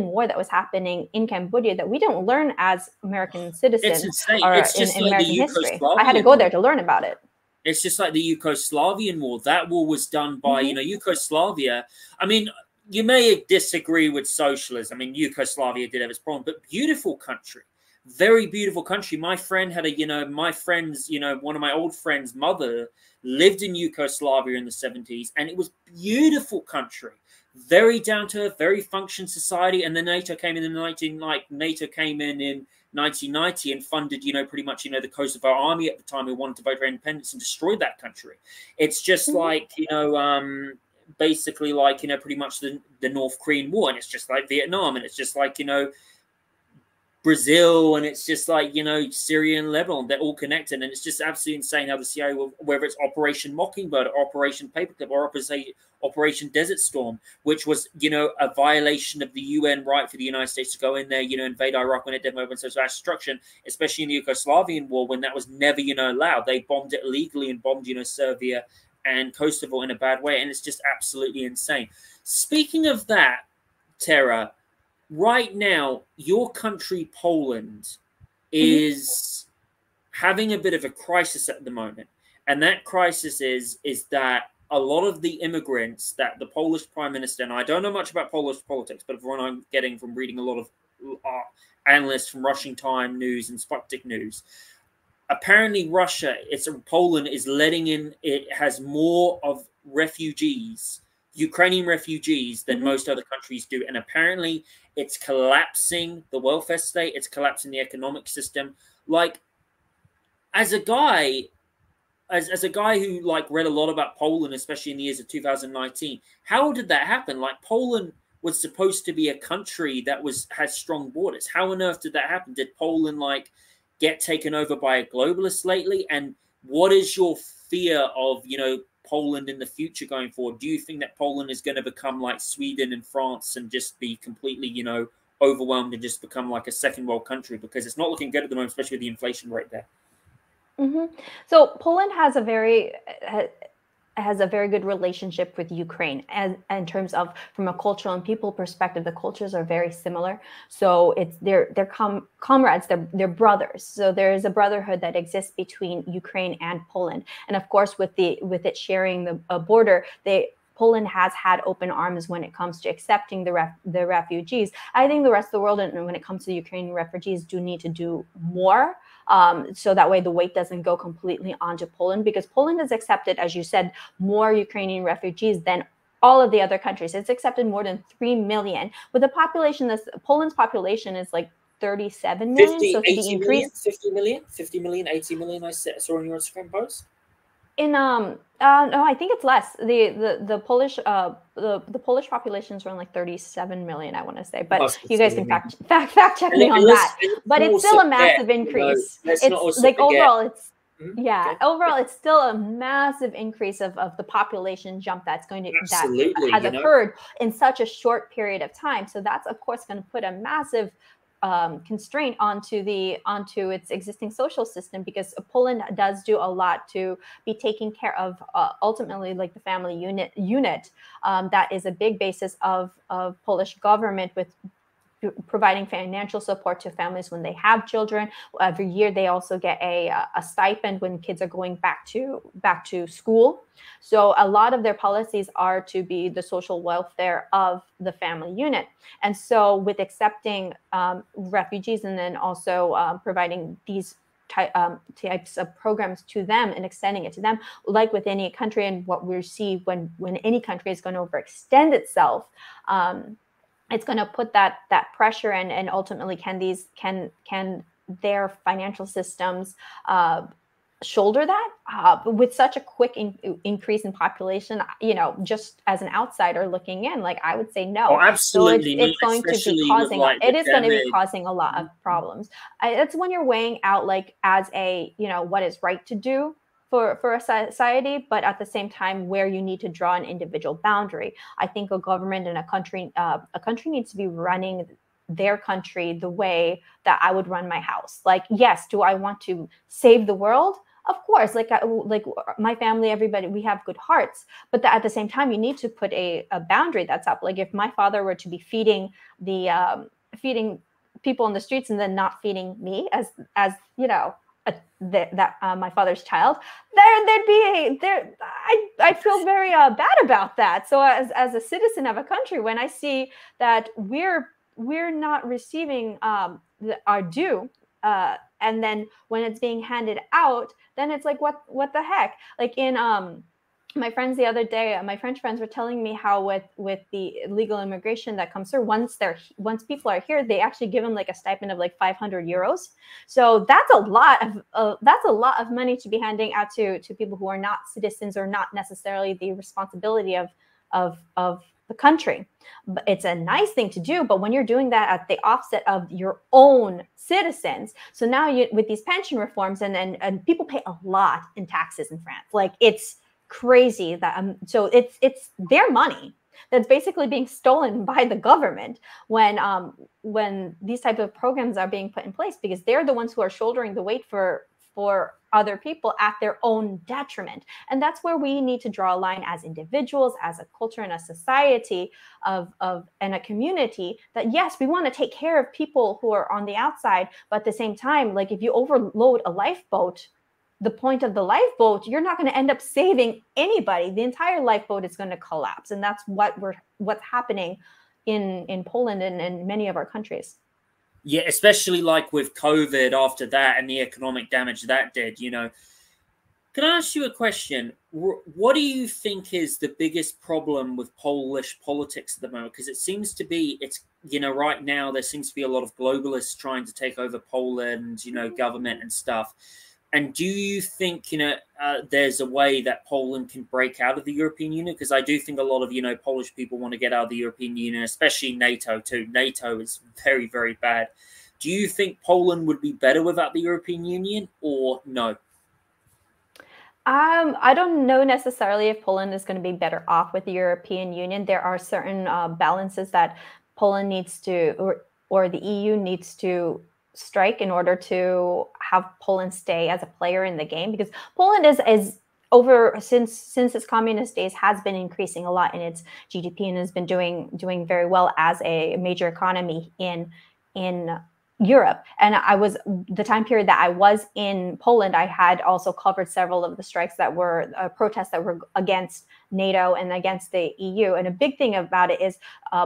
war that was happening in Cambodia that we don't learn as American citizens or in American history. I had to go there to learn about it. It's just like the Yugoslavian war. That war was done by, you know, Yugoslavia. I mean, you may disagree with socialism. I mean, Yugoslavia did have its problem, but beautiful country, very beautiful country. My friend had one of my old friend's mother lived in Yugoslavia in the 70s, and it was beautiful country, very down to earth, very functioning society. And then NATO came in 1990 and funded, you know, pretty much, you know, the Kosovo army at the time who wanted to vote for independence and destroyed that country. It's just like, you know, basically like, you know, pretty much the North Korean War, and it's just like Vietnam, and it's just like, you know, Brazil, and it's just like, you know, Syria and Lebanon, they're all connected. And it's just absolutely insane how the CIA, whether it's Operation Mockingbird or Operation Paperclip or Operation Desert Storm, which was, you know, a violation of the UN right for the United States to go in there, you know, invade Iraq when it did moments of destruction, especially in the Yugoslavian war, when that was never, you know, allowed. They bombed it illegally and bombed, you know, Serbia and Kosovo in a bad way. And it's just absolutely insane. Speaking of that, Tara, right now, your country, Poland, is having a bit of a crisis at the moment. And that crisis is that a lot of the immigrants that the Polish Prime Minister, and I don't know much about Polish politics, but from what I'm getting from reading a lot of analysts from Russian Time News and Sputnik News, apparently Poland is letting in, it has more of refugees, Ukrainian refugees, than most other countries do. And apparently it's collapsing the welfare state, it's collapsing the economic system. Like, as a guy who like read a lot about Poland, especially in the years of 2019, how did that happen? Like, Poland was supposed to be a country that has strong borders. How on earth did that happen? Did Poland like get taken over by a globalist lately? And what is your fear of, you know, Poland in the future going forward? Do you think that Poland is going to become like Sweden and France and just be completely, you know, overwhelmed and just become like a second world country? Because it's not looking good at the moment, especially with the inflation rate there. So Poland has a very good relationship with Ukraine, and in terms of, from a cultural and people perspective, the cultures are very similar. So they're comrades, they're brothers. So there is a brotherhood that exists between Ukraine and Poland, and of course with it sharing a border, Poland has had open arms when it comes to accepting the refugees. I think the rest of the world, and when it comes to Ukrainian refugees, do need to do more. So that way the weight doesn't go completely onto Poland, because Poland has accepted, as you said, more Ukrainian refugees than all of the other countries. It's accepted more than 3 million. With the population, Poland's population is like 37 million. 50, so to be increased, 50 million, 80 million, I saw on your Instagram post. No, I think it's less. The Polish the Polish population is around like 37 million, I want to say, but you guys can fact check me on that. But it's still a massive increase. It's like overall, it's overall, it's still a massive increase of the population jump that has occurred in such a short period of time. So that's of course going to put a massive constraint onto its existing social system, because Poland does do a lot to be taking care of ultimately like the family unit that is a big basis of Polish government, with providing financial support to families when they have children. Every year they also get a stipend when kids are going back to school. So a lot of their policies are to be the social welfare of the family unit. And so with accepting refugees, and then also providing these types of programs to them and extending it to them, like with any country, and what we see when any country is going to overextend itself, it's going to put that pressure, and ultimately can their financial systems shoulder that with such a quick increase in population? Just as an outsider looking in, like, I would say no. Oh, absolutely. So it's going to be causing going to be causing a lot of problems. It's when you're weighing out, like, as a what is right to do for a society, but at the same time where you need to draw an individual boundary. I think a government and a country needs to be running their country the way that I would run my house. Like, yes, do I want to save the world? Of course, like my family, everybody, we have good hearts, but at the same time, you need to put a boundary that's up. Like, if my father were to be feeding people in the streets and then not feeding me as my father's child, I feel very bad about that. So as a citizen of a country, when I see that we're not receiving our due, and then when it's being handed out, then it's like, what the heck? Like, in my friends the other day, my French friends were telling me how with the illegal immigration that comes through, once people are here, they actually give them like a stipend of like 500 euros. So that's a lot of money to be handing out to people who are not citizens, or not necessarily the responsibility of the country. But it's a nice thing to do, but when you're doing that at the offset of your own citizens, so now with these pension reforms, and people pay a lot in taxes in France. Like, it's crazy that so it's their money that's basically being stolen by the government when these type of programs are being put in place, because they're the ones who are shouldering the weight for other people at their own detriment. And that's where we need to draw a line as individuals, as a culture, and a society and a community, that yes, we want to take care of people who are on the outside, but at the same time, like, if you overload a lifeboat, the point of the lifeboat, you're not going to end up saving anybody. The entire lifeboat is going to collapse. And that's what's happening in Poland and in many of our countries. Yeah, especially like with COVID after that, and the economic damage that did, Can I ask you a question? What do you think is the biggest problem with Polish politics at the moment? Because it seems to be, right now there seems to be a lot of globalists trying to take over Poland, government and stuff. And do you think, there's a way that Poland can break out of the European Union? Because I do think a lot of, Polish people want to get out of the European Union, especially NATO too. NATO is very, very bad. Do you think Poland would be better without the European Union, or no? I don't know necessarily if Poland is going to be better off with the European Union. There are certain balances that Poland needs to, or the EU needs to strike in order to have Poland stay as a player in the game, because Poland is over since its communist days has been increasing a lot in its GDP, and has been doing very well as a major economy in Europe. And the time period that I was in Poland, I had also covered several of the strikes that were protests that were against NATO and against the EU. And a big thing about it is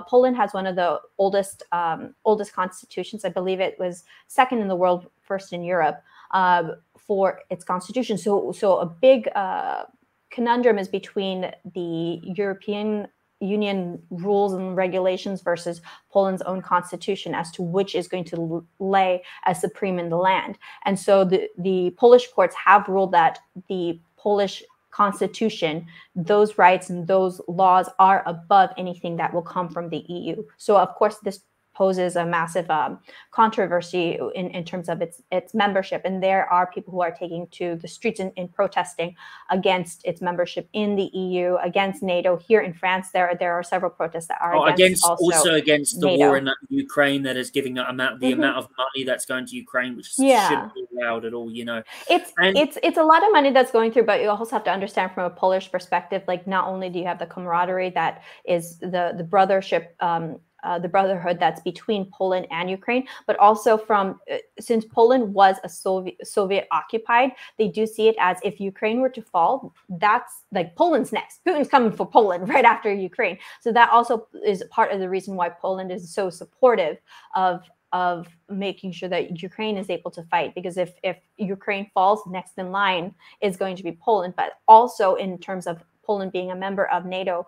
Poland has one of the oldest constitutions. I believe it was second in the world, first in Europe, for its constitution. So a big conundrum is between the European Union rules and regulations versus Poland's own constitution as to which is going to lay as supreme in the land. And so the Polish courts have ruled that the Polish constitution, those rights and those laws are above anything that will come from the EU. So of course this poses a massive controversy in terms of its membership. And there are people who are taking to the streets in protesting against its membership in the EU, against NATO. Here in France, there are several protests that are against the NATO. war in Ukraine that is giving the amount of money that's going to Ukraine, which shouldn't be allowed at all, you know. It's a lot of money that's going through, but you also have to understand from a Polish perspective, like not only do you have the camaraderie that is the brothership, the brotherhood that's between Poland and Ukraine, but also from since Poland was a Soviet occupied, they do see it as if Ukraine were to fall, that's like Poland's next. Putin's coming for Poland right after Ukraine. So that also is part of the reason why Poland is so supportive of making sure that Ukraine is able to fight, because if Ukraine falls, next in line is going to be Poland. But also in terms of Poland being a member of NATO,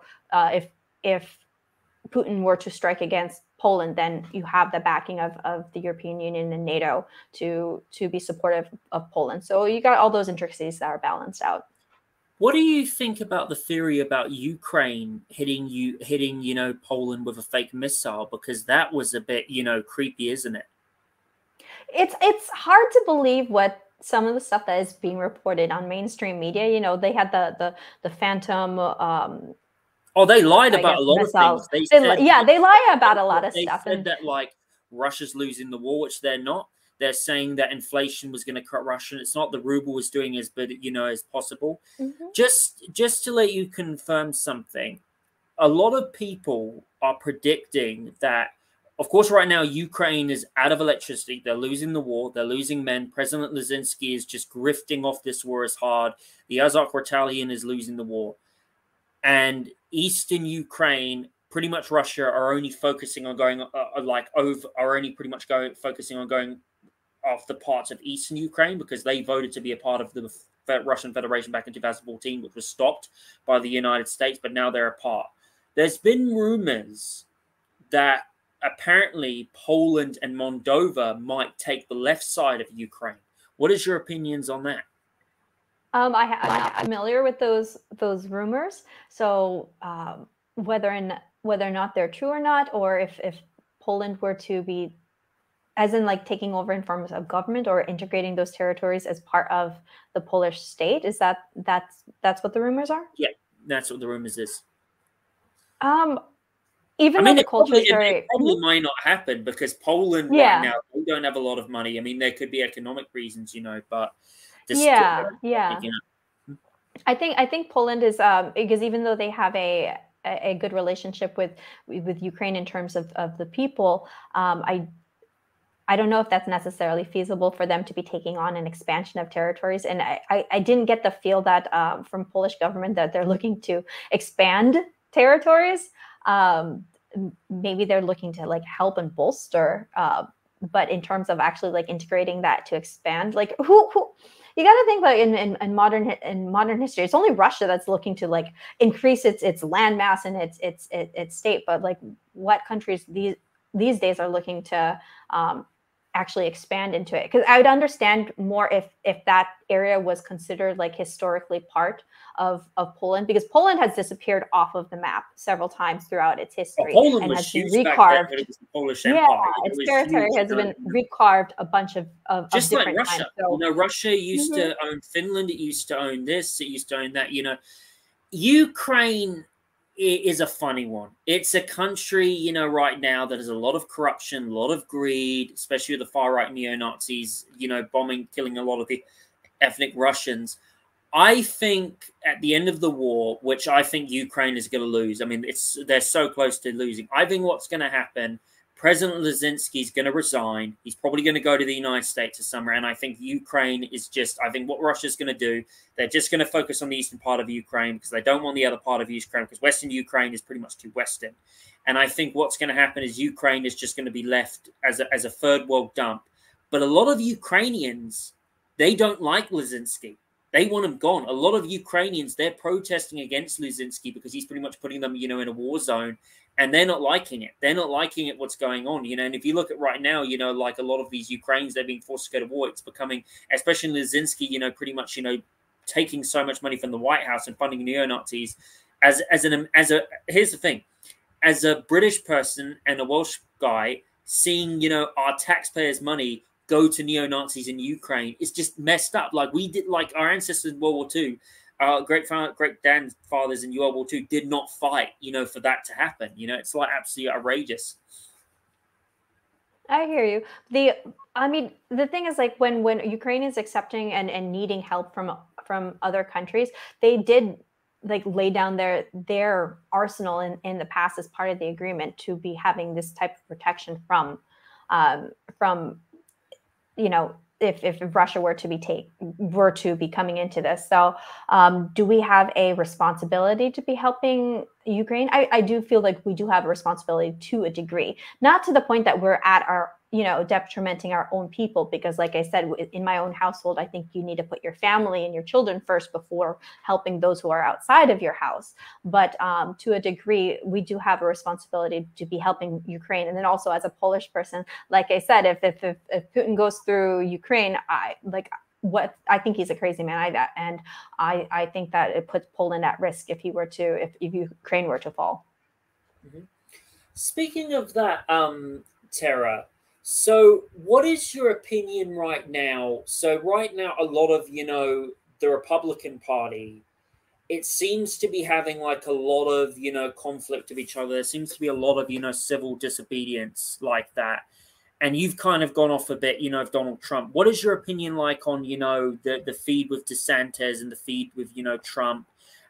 if Putin were to strike against Poland, then you have the backing of the European Union and NATO to be supportive of Poland. So you got all those intricacies that are balanced out. What do you think about the theory about Ukraine hitting Poland with a fake missile? Because that was a bit, creepy, isn't it? It's hard to believe what some of the stuff that is being reported on mainstream media. They had the Phantom. They lied about a lot of things. They lie about a lot of stuff. They said that like Russia's losing the war, which they're not. They're saying that inflation was going to cut Russia. It's not the ruble was doing as good, as possible. Mm-hmm. Just to let you confirm something, a lot of people are predicting that, of course, right now Ukraine is out of electricity. They're losing the war. They're losing men. President Zelensky is just grifting off this war as hard. The Azov Battalion is losing the war. And eastern Ukraine, pretty much Russia, are only focusing on going focusing on going off the parts of eastern Ukraine because they voted to be a part of the Russian Federation back in 2014, which was stopped by the United States, but now they're a part. There's been rumors that apparently Poland and Moldova might take the left side of Ukraine. What is your opinions on that? I'm not familiar with those rumors. So whether or not they're true or not, or if Poland were to be, as in like taking over in forms of government or integrating those territories as part of the Polish state, that's what the rumors are? Yeah, that's what the rumors is. Even though the culture is very... It probably might not happen because Poland right now, they don't have a lot of money. I mean, there could be economic reasons, but... I think Poland is because even though they have a good relationship with Ukraine in terms of the people, I don't know if that's necessarily feasible for them to be taking on an expansion of territories. And I didn't get the feel that from Polish government that they're looking to expand territories. Maybe they're looking to like help and bolster. But in terms of actually like integrating that to expand, like who you got to think about in modern history, it's only Russia that's looking to like increase its landmass and its state. But like what countries these days are looking to actually expand into it? Because I would understand more if that area was considered like historically part of Poland, because Poland has disappeared off of the map several times throughout its history. Poland and has been recarved. It was the Polish Empire. Its territory has been recarved a bunch of just of like Russia. times. So, Russia used to own Finland. It used to own this. It used to own that. Ukraine is a funny one. It's a country, right now that has a lot of corruption, a lot of greed, especially with the far-right neo-Nazis, bombing, killing a lot of the ethnic Russians. I think at the end of the war, which I think Ukraine is going to lose, I mean, they're so close to losing. I think what's going to happen, President Zelensky is going to resign. He's probably going to go to the United States or somewhere. And I think Ukraine is just, I think what Russia's going to do, they're just going to focus on the eastern part of Ukraine because they don't want the other part of Ukraine, because Western Ukraine is pretty much too Western. And I think what's going to happen is Ukraine is just going to be left as a third world dump. But a lot of Ukrainians, they don't like Zelensky. They want him gone. A lot of Ukrainians, they're protesting against Zelensky because he's pretty much putting them, you know, in a war zone, and they're not liking it. They're not liking it, what's going on, you know. And if you look at right now, you know, like a lot of these Ukrainians, they're being forced to go to war. It's becoming, especially Zelensky, you know, pretty much, you know, taking so much money from the White House and funding neo-Nazis. Here's the thing, as a British person and a Welsh guy, seeing, you know, our taxpayers' money go to neo-Nazis in Ukraine, it's just messed up. Like we did, like our ancestors in World War II, great grandfathers in World War II did not fight, you know, for that to happen. You know, it's like absolutely outrageous. I hear you. I mean, the thing is, like, when Ukraine is accepting and needing help from other countries, they did like lay down their arsenal in the past as part of the agreement to be having this type of protection from you know, if Russia were to be coming into this. So do we have a responsibility to be helping Ukraine? I do feel like we do have a responsibility to a degree, not to the point that we're at our, you know, detrimenting our own people, because like I said, in my own household, I think you need to put your family and your children first before helping those who are outside of your house. But to a degree, we do have a responsibility to be helping Ukraine. And then also, as a Polish person, like I said, if Putin goes through Ukraine, I think he's a crazy man. I think that it puts Poland at risk if Ukraine were to fall. Mm-hmm. Speaking of that, Tara, so what is your opinion right now? So right now, a lot of, you know, the Republican Party, it seems to be having like a lot of, you know, conflict of each other. There seems to be a lot of, you know, civil disobedience like that. And you've kind of gone off a bit, you know, of Donald Trump. What is your opinion like on, you know, the feed with DeSantis and the feed with, you know, Trump,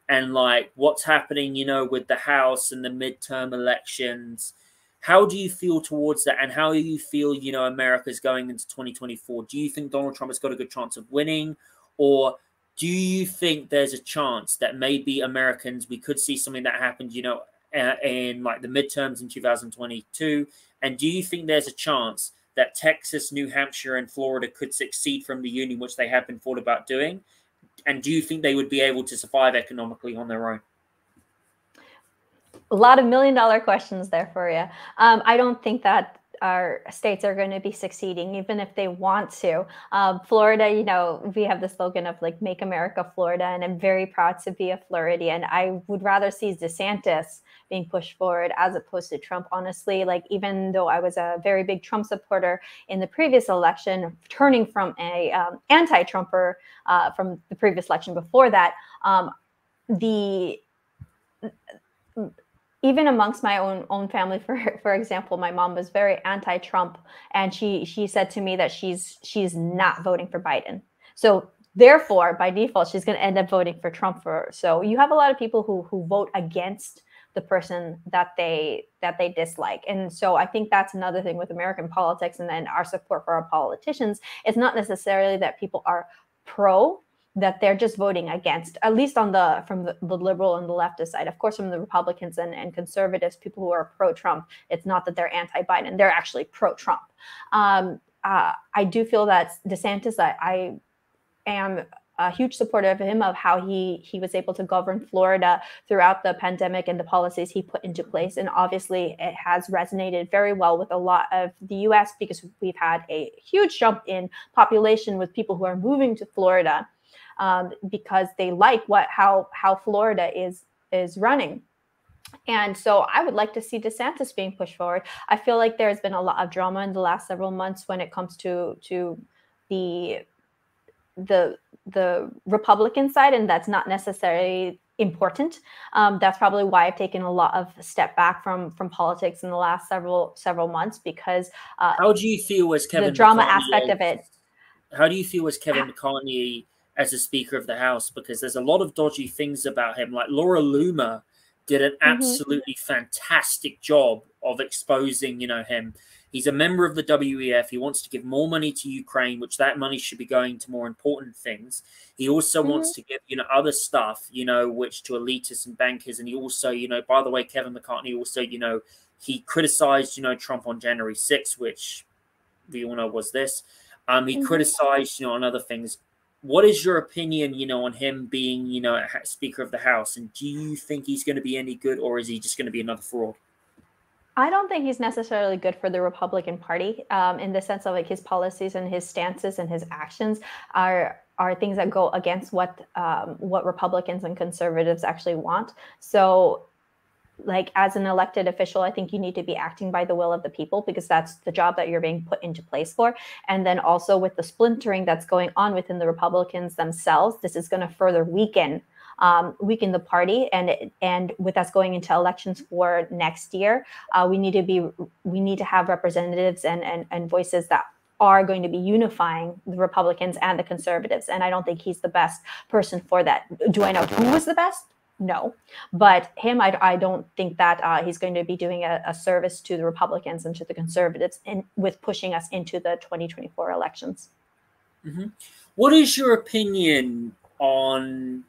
and like what's happening, you know, with the House and the midterm elections? How do you feel towards that? And how do you feel, you know, America's going into 2024? Do you think Donald Trump has got a good chance of winning? Or do you think there's a chance that maybe Americans, we could see something that happened, you know, in like the midterms in 2022? And do you think there's a chance that Texas, New Hampshire, and Florida could succeed from the union, which they have been thought about doing? And do you think they would be able to survive economically on their own? A lot of million-dollar questions there for you. I don't think that our states are going to be succeeding, even if they want to. Florida, you know, we have the slogan of like "Make America Florida," and I'm very proud to be a Floridian. I would rather see DeSantis being pushed forward as opposed to Trump, honestly. Like, even though I was a very big Trump supporter in the previous election, turning from a anti-Trumper from the previous election before that, even amongst my own family, for example, my mom was very anti-Trump, and she said to me that she's not voting for Biden. So therefore, by default, she's going to end up voting for Trump. So you have a lot of people who vote against the person that they dislike. And so I think that's another thing with American politics, and then our support for our politicians. It's not necessarily that people are pro, that they're just voting against, at least from the liberal and the leftist side. Of course, from the Republicans and conservatives, people who are pro-Trump, it's not that they're anti-Biden, they're actually pro-Trump. I do feel that DeSantis, I am a huge supporter of him, of how he was able to govern Florida throughout the pandemic and the policies he put into place. And obviously it has resonated very well with a lot of the US, because we've had a huge jump in population with people who are moving to Florida because they like how Florida is running. And so I would like to see DeSantis being pushed forward. I feel like there's been a lot of drama in the last several months when it comes to the Republican side, and that's not necessarily important. That's probably why I've taken a lot of step back from politics in the last several months, because how do you feel as Kevin the drama McCartney aspect of it? How do you feel as Kevin McCartney as a Speaker of the House? Because there's a lot of dodgy things about him. Like Laura Loomer did an absolutely fantastic job of exposing, him. He's a member of the WEF. He wants to give more money to Ukraine, which that money should be going to more important things. He also wants to give, other stuff, which to elitists and bankers. And he also, by the way, Kevin McCartney also, he criticized, Trump on January 6th, which we all know was this. He criticized, on other things. What is your opinion, on him being, Speaker of the House? And do you think he's going to be any good, or is he just going to be another fraud? I don't think he's necessarily good for the Republican Party, in the sense of like his policies and his stances and his actions are things that go against what Republicans and conservatives actually want. So, like, as an elected official, I think you need to be acting by the will of the people, because that's the job that you're being put into place for. And then also with the splintering that's going on within the Republicans themselves, this is going to further weaken the party, and with us going into elections for next year, we need to have representatives and voices that are going to be unifying the Republicans and the conservatives. And I don't think he's the best person for that. Do I know who is the best? No, but him, I don't think that he's going to be doing a service to the Republicans and to the conservatives with pushing us into the 2024 elections. What is your opinion on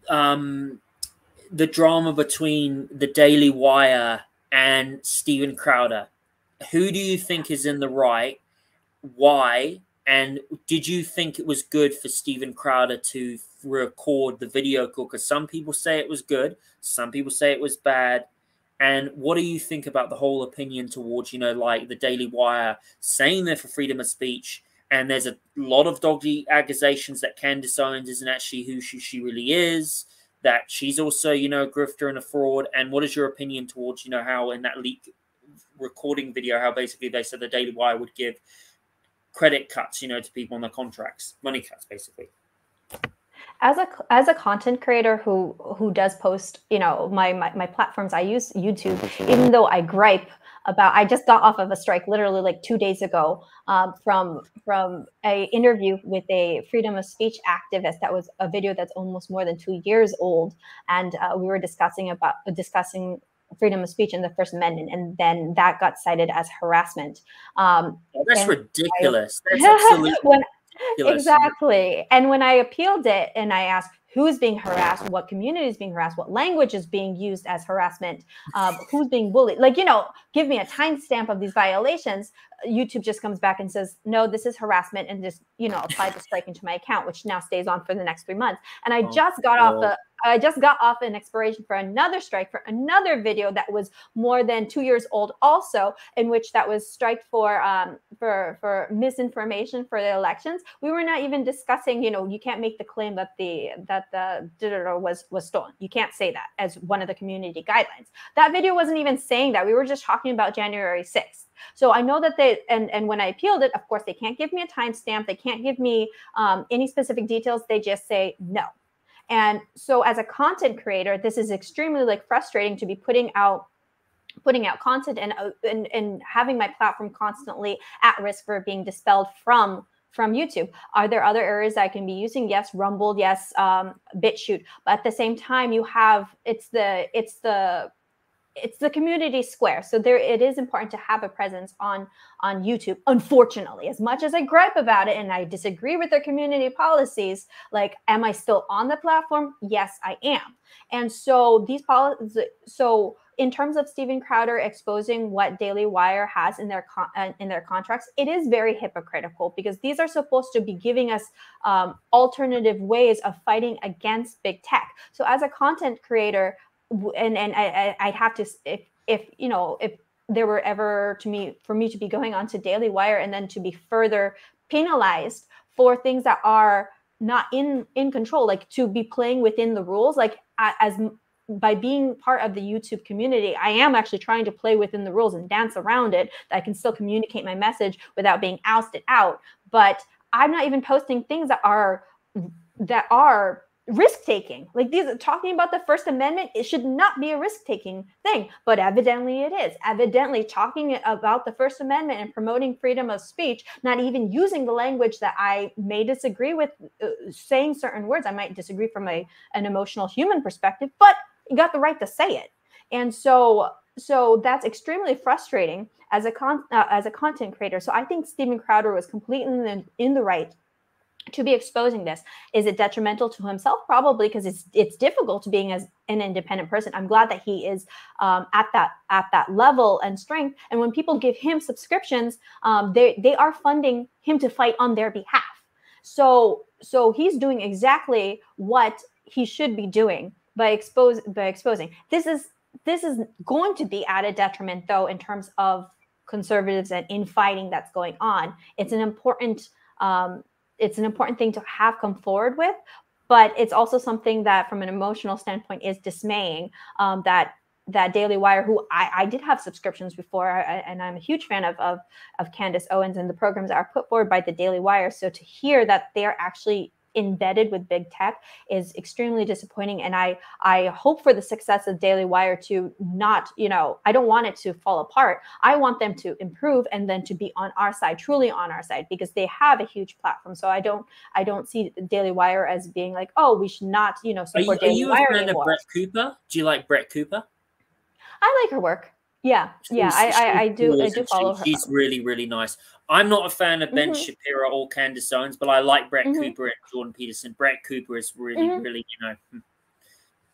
the drama between the Daily Wire and Steven Crowder? Who do you think is in the right? Why? And did you think it was good for Steven Crowder to record the video call? Because some people say it was good, some people say it was bad. And what do you think about the whole opinion towards, like the Daily Wire saying they're for freedom of speech? And there's a lot of dodgy accusations that Candace Owens isn't actually who she really is, that she's also, a grifter and a fraud. And what is your opinion towards, how in that leak recording video, how basically they said the Daily Wire would give credit cuts, to people on their contracts, money cuts, basically? As a content creator who does post, my platforms, I use YouTube, even though I gripe about, I just got off of a strike literally like 2 days ago from a interview with a freedom of speech activist. That was a video that's almost more than 2 years old, and we were discussing freedom of speech and the First Amendment, and then that got cited as harassment. That's ridiculous. That's absolutely ridiculous. Exactly. And when I appealed it and I asked who's being harassed, what community is being harassed, what language is being used as harassment, who's being bullied, give me a timestamp of these violations, YouTube just comes back and says, no, this is harassment, and just, apply the strike into my account, which now stays on for the next 3 months. And I just got off an expiration for another strike for another video that was more than 2 years old also, in which that was striked for misinformation for the elections. We were not even discussing, you can't make the claim that the was stolen. You can't say that as one of the community guidelines. That video wasn't even saying that. We were just talking about January 6th. So I know that and when I appealed it, of course, they can't give me a timestamp. They can't give me any specific details. They just say no. And so as a content creator, this is extremely frustrating to be putting out content and having my platform constantly at risk for being dispelled from YouTube. Are there other areas I can be using? Yes, Rumble, yes, BitChute. But at the same time, you have it's the community square. So it is important to have a presence on YouTube. Unfortunately, as much as I gripe about it and I disagree with their community policies, am I still on the platform? Yes, I am. And so in terms of Steven Crowder exposing what Daily Wire has in their contracts, it is very hypocritical, because these are supposed to be giving us alternative ways of fighting against big tech. So as a content creator, and I'd have to, if there were ever for me to be going on to Daily Wire and then to be further penalized for things that are not in control, to be playing within the rules, by being part of the YouTube community, I am actually trying to play within the rules and dance around it, that I can still communicate my message without being ousted out. But I'm not even posting things that are risk-taking. These, talking about the First Amendment, it should not be a risk-taking thing, but evidently it is. Evidently, talking about the First Amendment and promoting freedom of speech, not even using the language that I may disagree with, saying certain words I might disagree from an emotional human perspective, but you got the right to say it. And so so that's extremely frustrating as a content creator. So I think Steven Crowder was completely in the right to be exposing this. Is it detrimental to himself? Probably, because it's difficult to being as an independent person. I'm glad that he is at that level and strength. And when people give him subscriptions, they are funding him to fight on their behalf. So he's doing exactly what he should be doing by exposing. This is going to be at a detriment, though, in terms of conservatives and infighting that's going on. It's an important thing to have come forward with, but it's also something that, from an emotional standpoint, is dismaying. That Daily Wire, who I did have subscriptions before, and I'm a huge fan of Candace Owens and the programs that are put forward by the Daily Wire. So to hear that they're actually embedded with big tech is extremely disappointing. And I hope for the success of Daily Wire to not, I don't want it to fall apart. I want them to improve and then to be on our side, truly on our side, because they have a huge platform. So I don't see Daily Wire as being like, oh, we should not, support Daily Wire anymore. Are you a fan of Brett Cooper? Do you like Brett Cooper? I like her work. Yeah, I do follow her. She's really, really nice. I'm not a fan of Ben Shapiro or Candace Owens, but I like Brett Cooper and Jordan Peterson. Brett Cooper is really, really,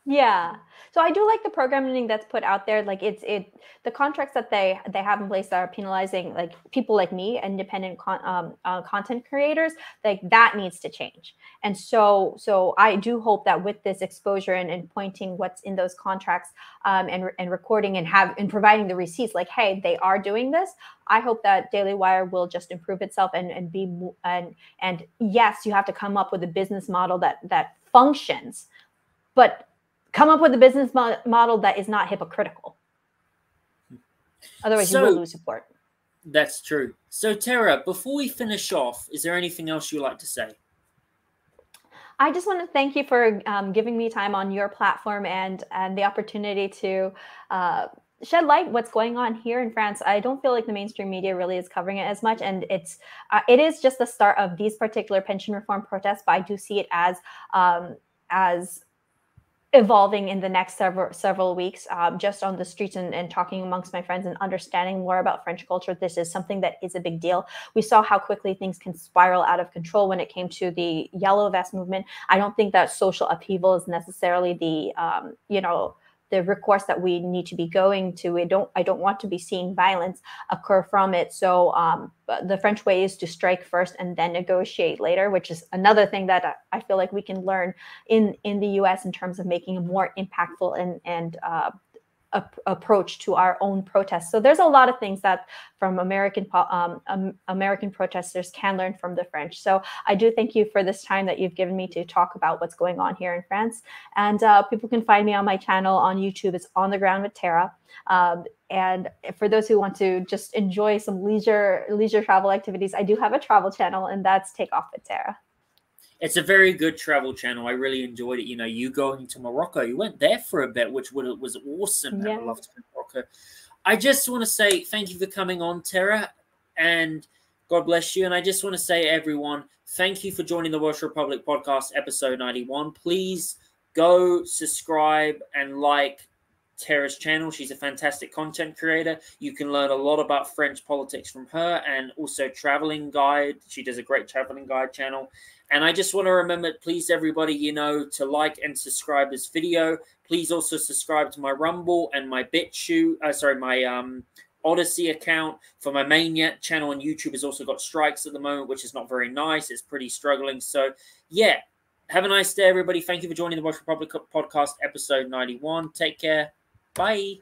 Yeah. So I do like the programming that's put out there. Like the contracts that they have in place that are penalizing like people like me, independent content creators, like that needs to change. And so I do hope that with this exposure and pointing what's in those contracts and recording and providing the receipts, like, hey, they are doing this. I hope that Daily Wire will just improve itself and yes, you have to come up with a business model that functions, but come up with a business model that is not hypocritical. Otherwise, you will lose support. That's true. So, Tara, before we finish off, is there anything else you'd like to say? I just want to thank you for giving me time on your platform and the opportunity to shed light what's going on here in France. I don't feel like the mainstream media really is covering it as much, and it is just the start of these particular pension reform protests. But I do see it as evolving in the next several weeks, just on the streets and talking amongst my friends and understanding more about French culture. This is something that is a big deal. We saw how quickly things can spiral out of control when it came to the Yellow Vest movement. I don't think that social upheaval is necessarily the recourse that we need to be going to. I don't want to be seeing violence occur from it. So the French way is to strike first and then negotiate later, which is another thing that I feel like we can learn in the US in terms of making a more impactful and approach to our own protests. So there's a lot of things that from American protesters can learn from the French. So I do thank you for this time that you've given me to talk about what's going on here in France. And people can find me on my channel on YouTube. It's On the Ground with Tara. And for those who want to just enjoy some leisure travel activities, I do have a travel channel, and that's Take Off with Tara. It's a very good travel channel. I really enjoyed it. You going to Morocco, you went there for a bit, which was awesome. Yeah. I love to go to Morocco. I just want to say thank you for coming on, Tara, and God bless you. And I just want to say, everyone, thank you for joining the Welsh Republic Podcast, episode 91. Please go subscribe and like Tara's channel. She's a fantastic content creator. You can learn a lot about French politics from her, and also traveling guide. She does a great traveling guide channel. And I just want to remember, please, everybody, to like and subscribe this video. Please also subscribe to my Rumble and my my Odyssey account. For my main channel on YouTube has also got strikes at the moment, which is not very nice. It's pretty struggling. So, yeah, have a nice day, everybody. Thank you for joining the Welsh Republic Podcast, episode 91. Take care. Bye.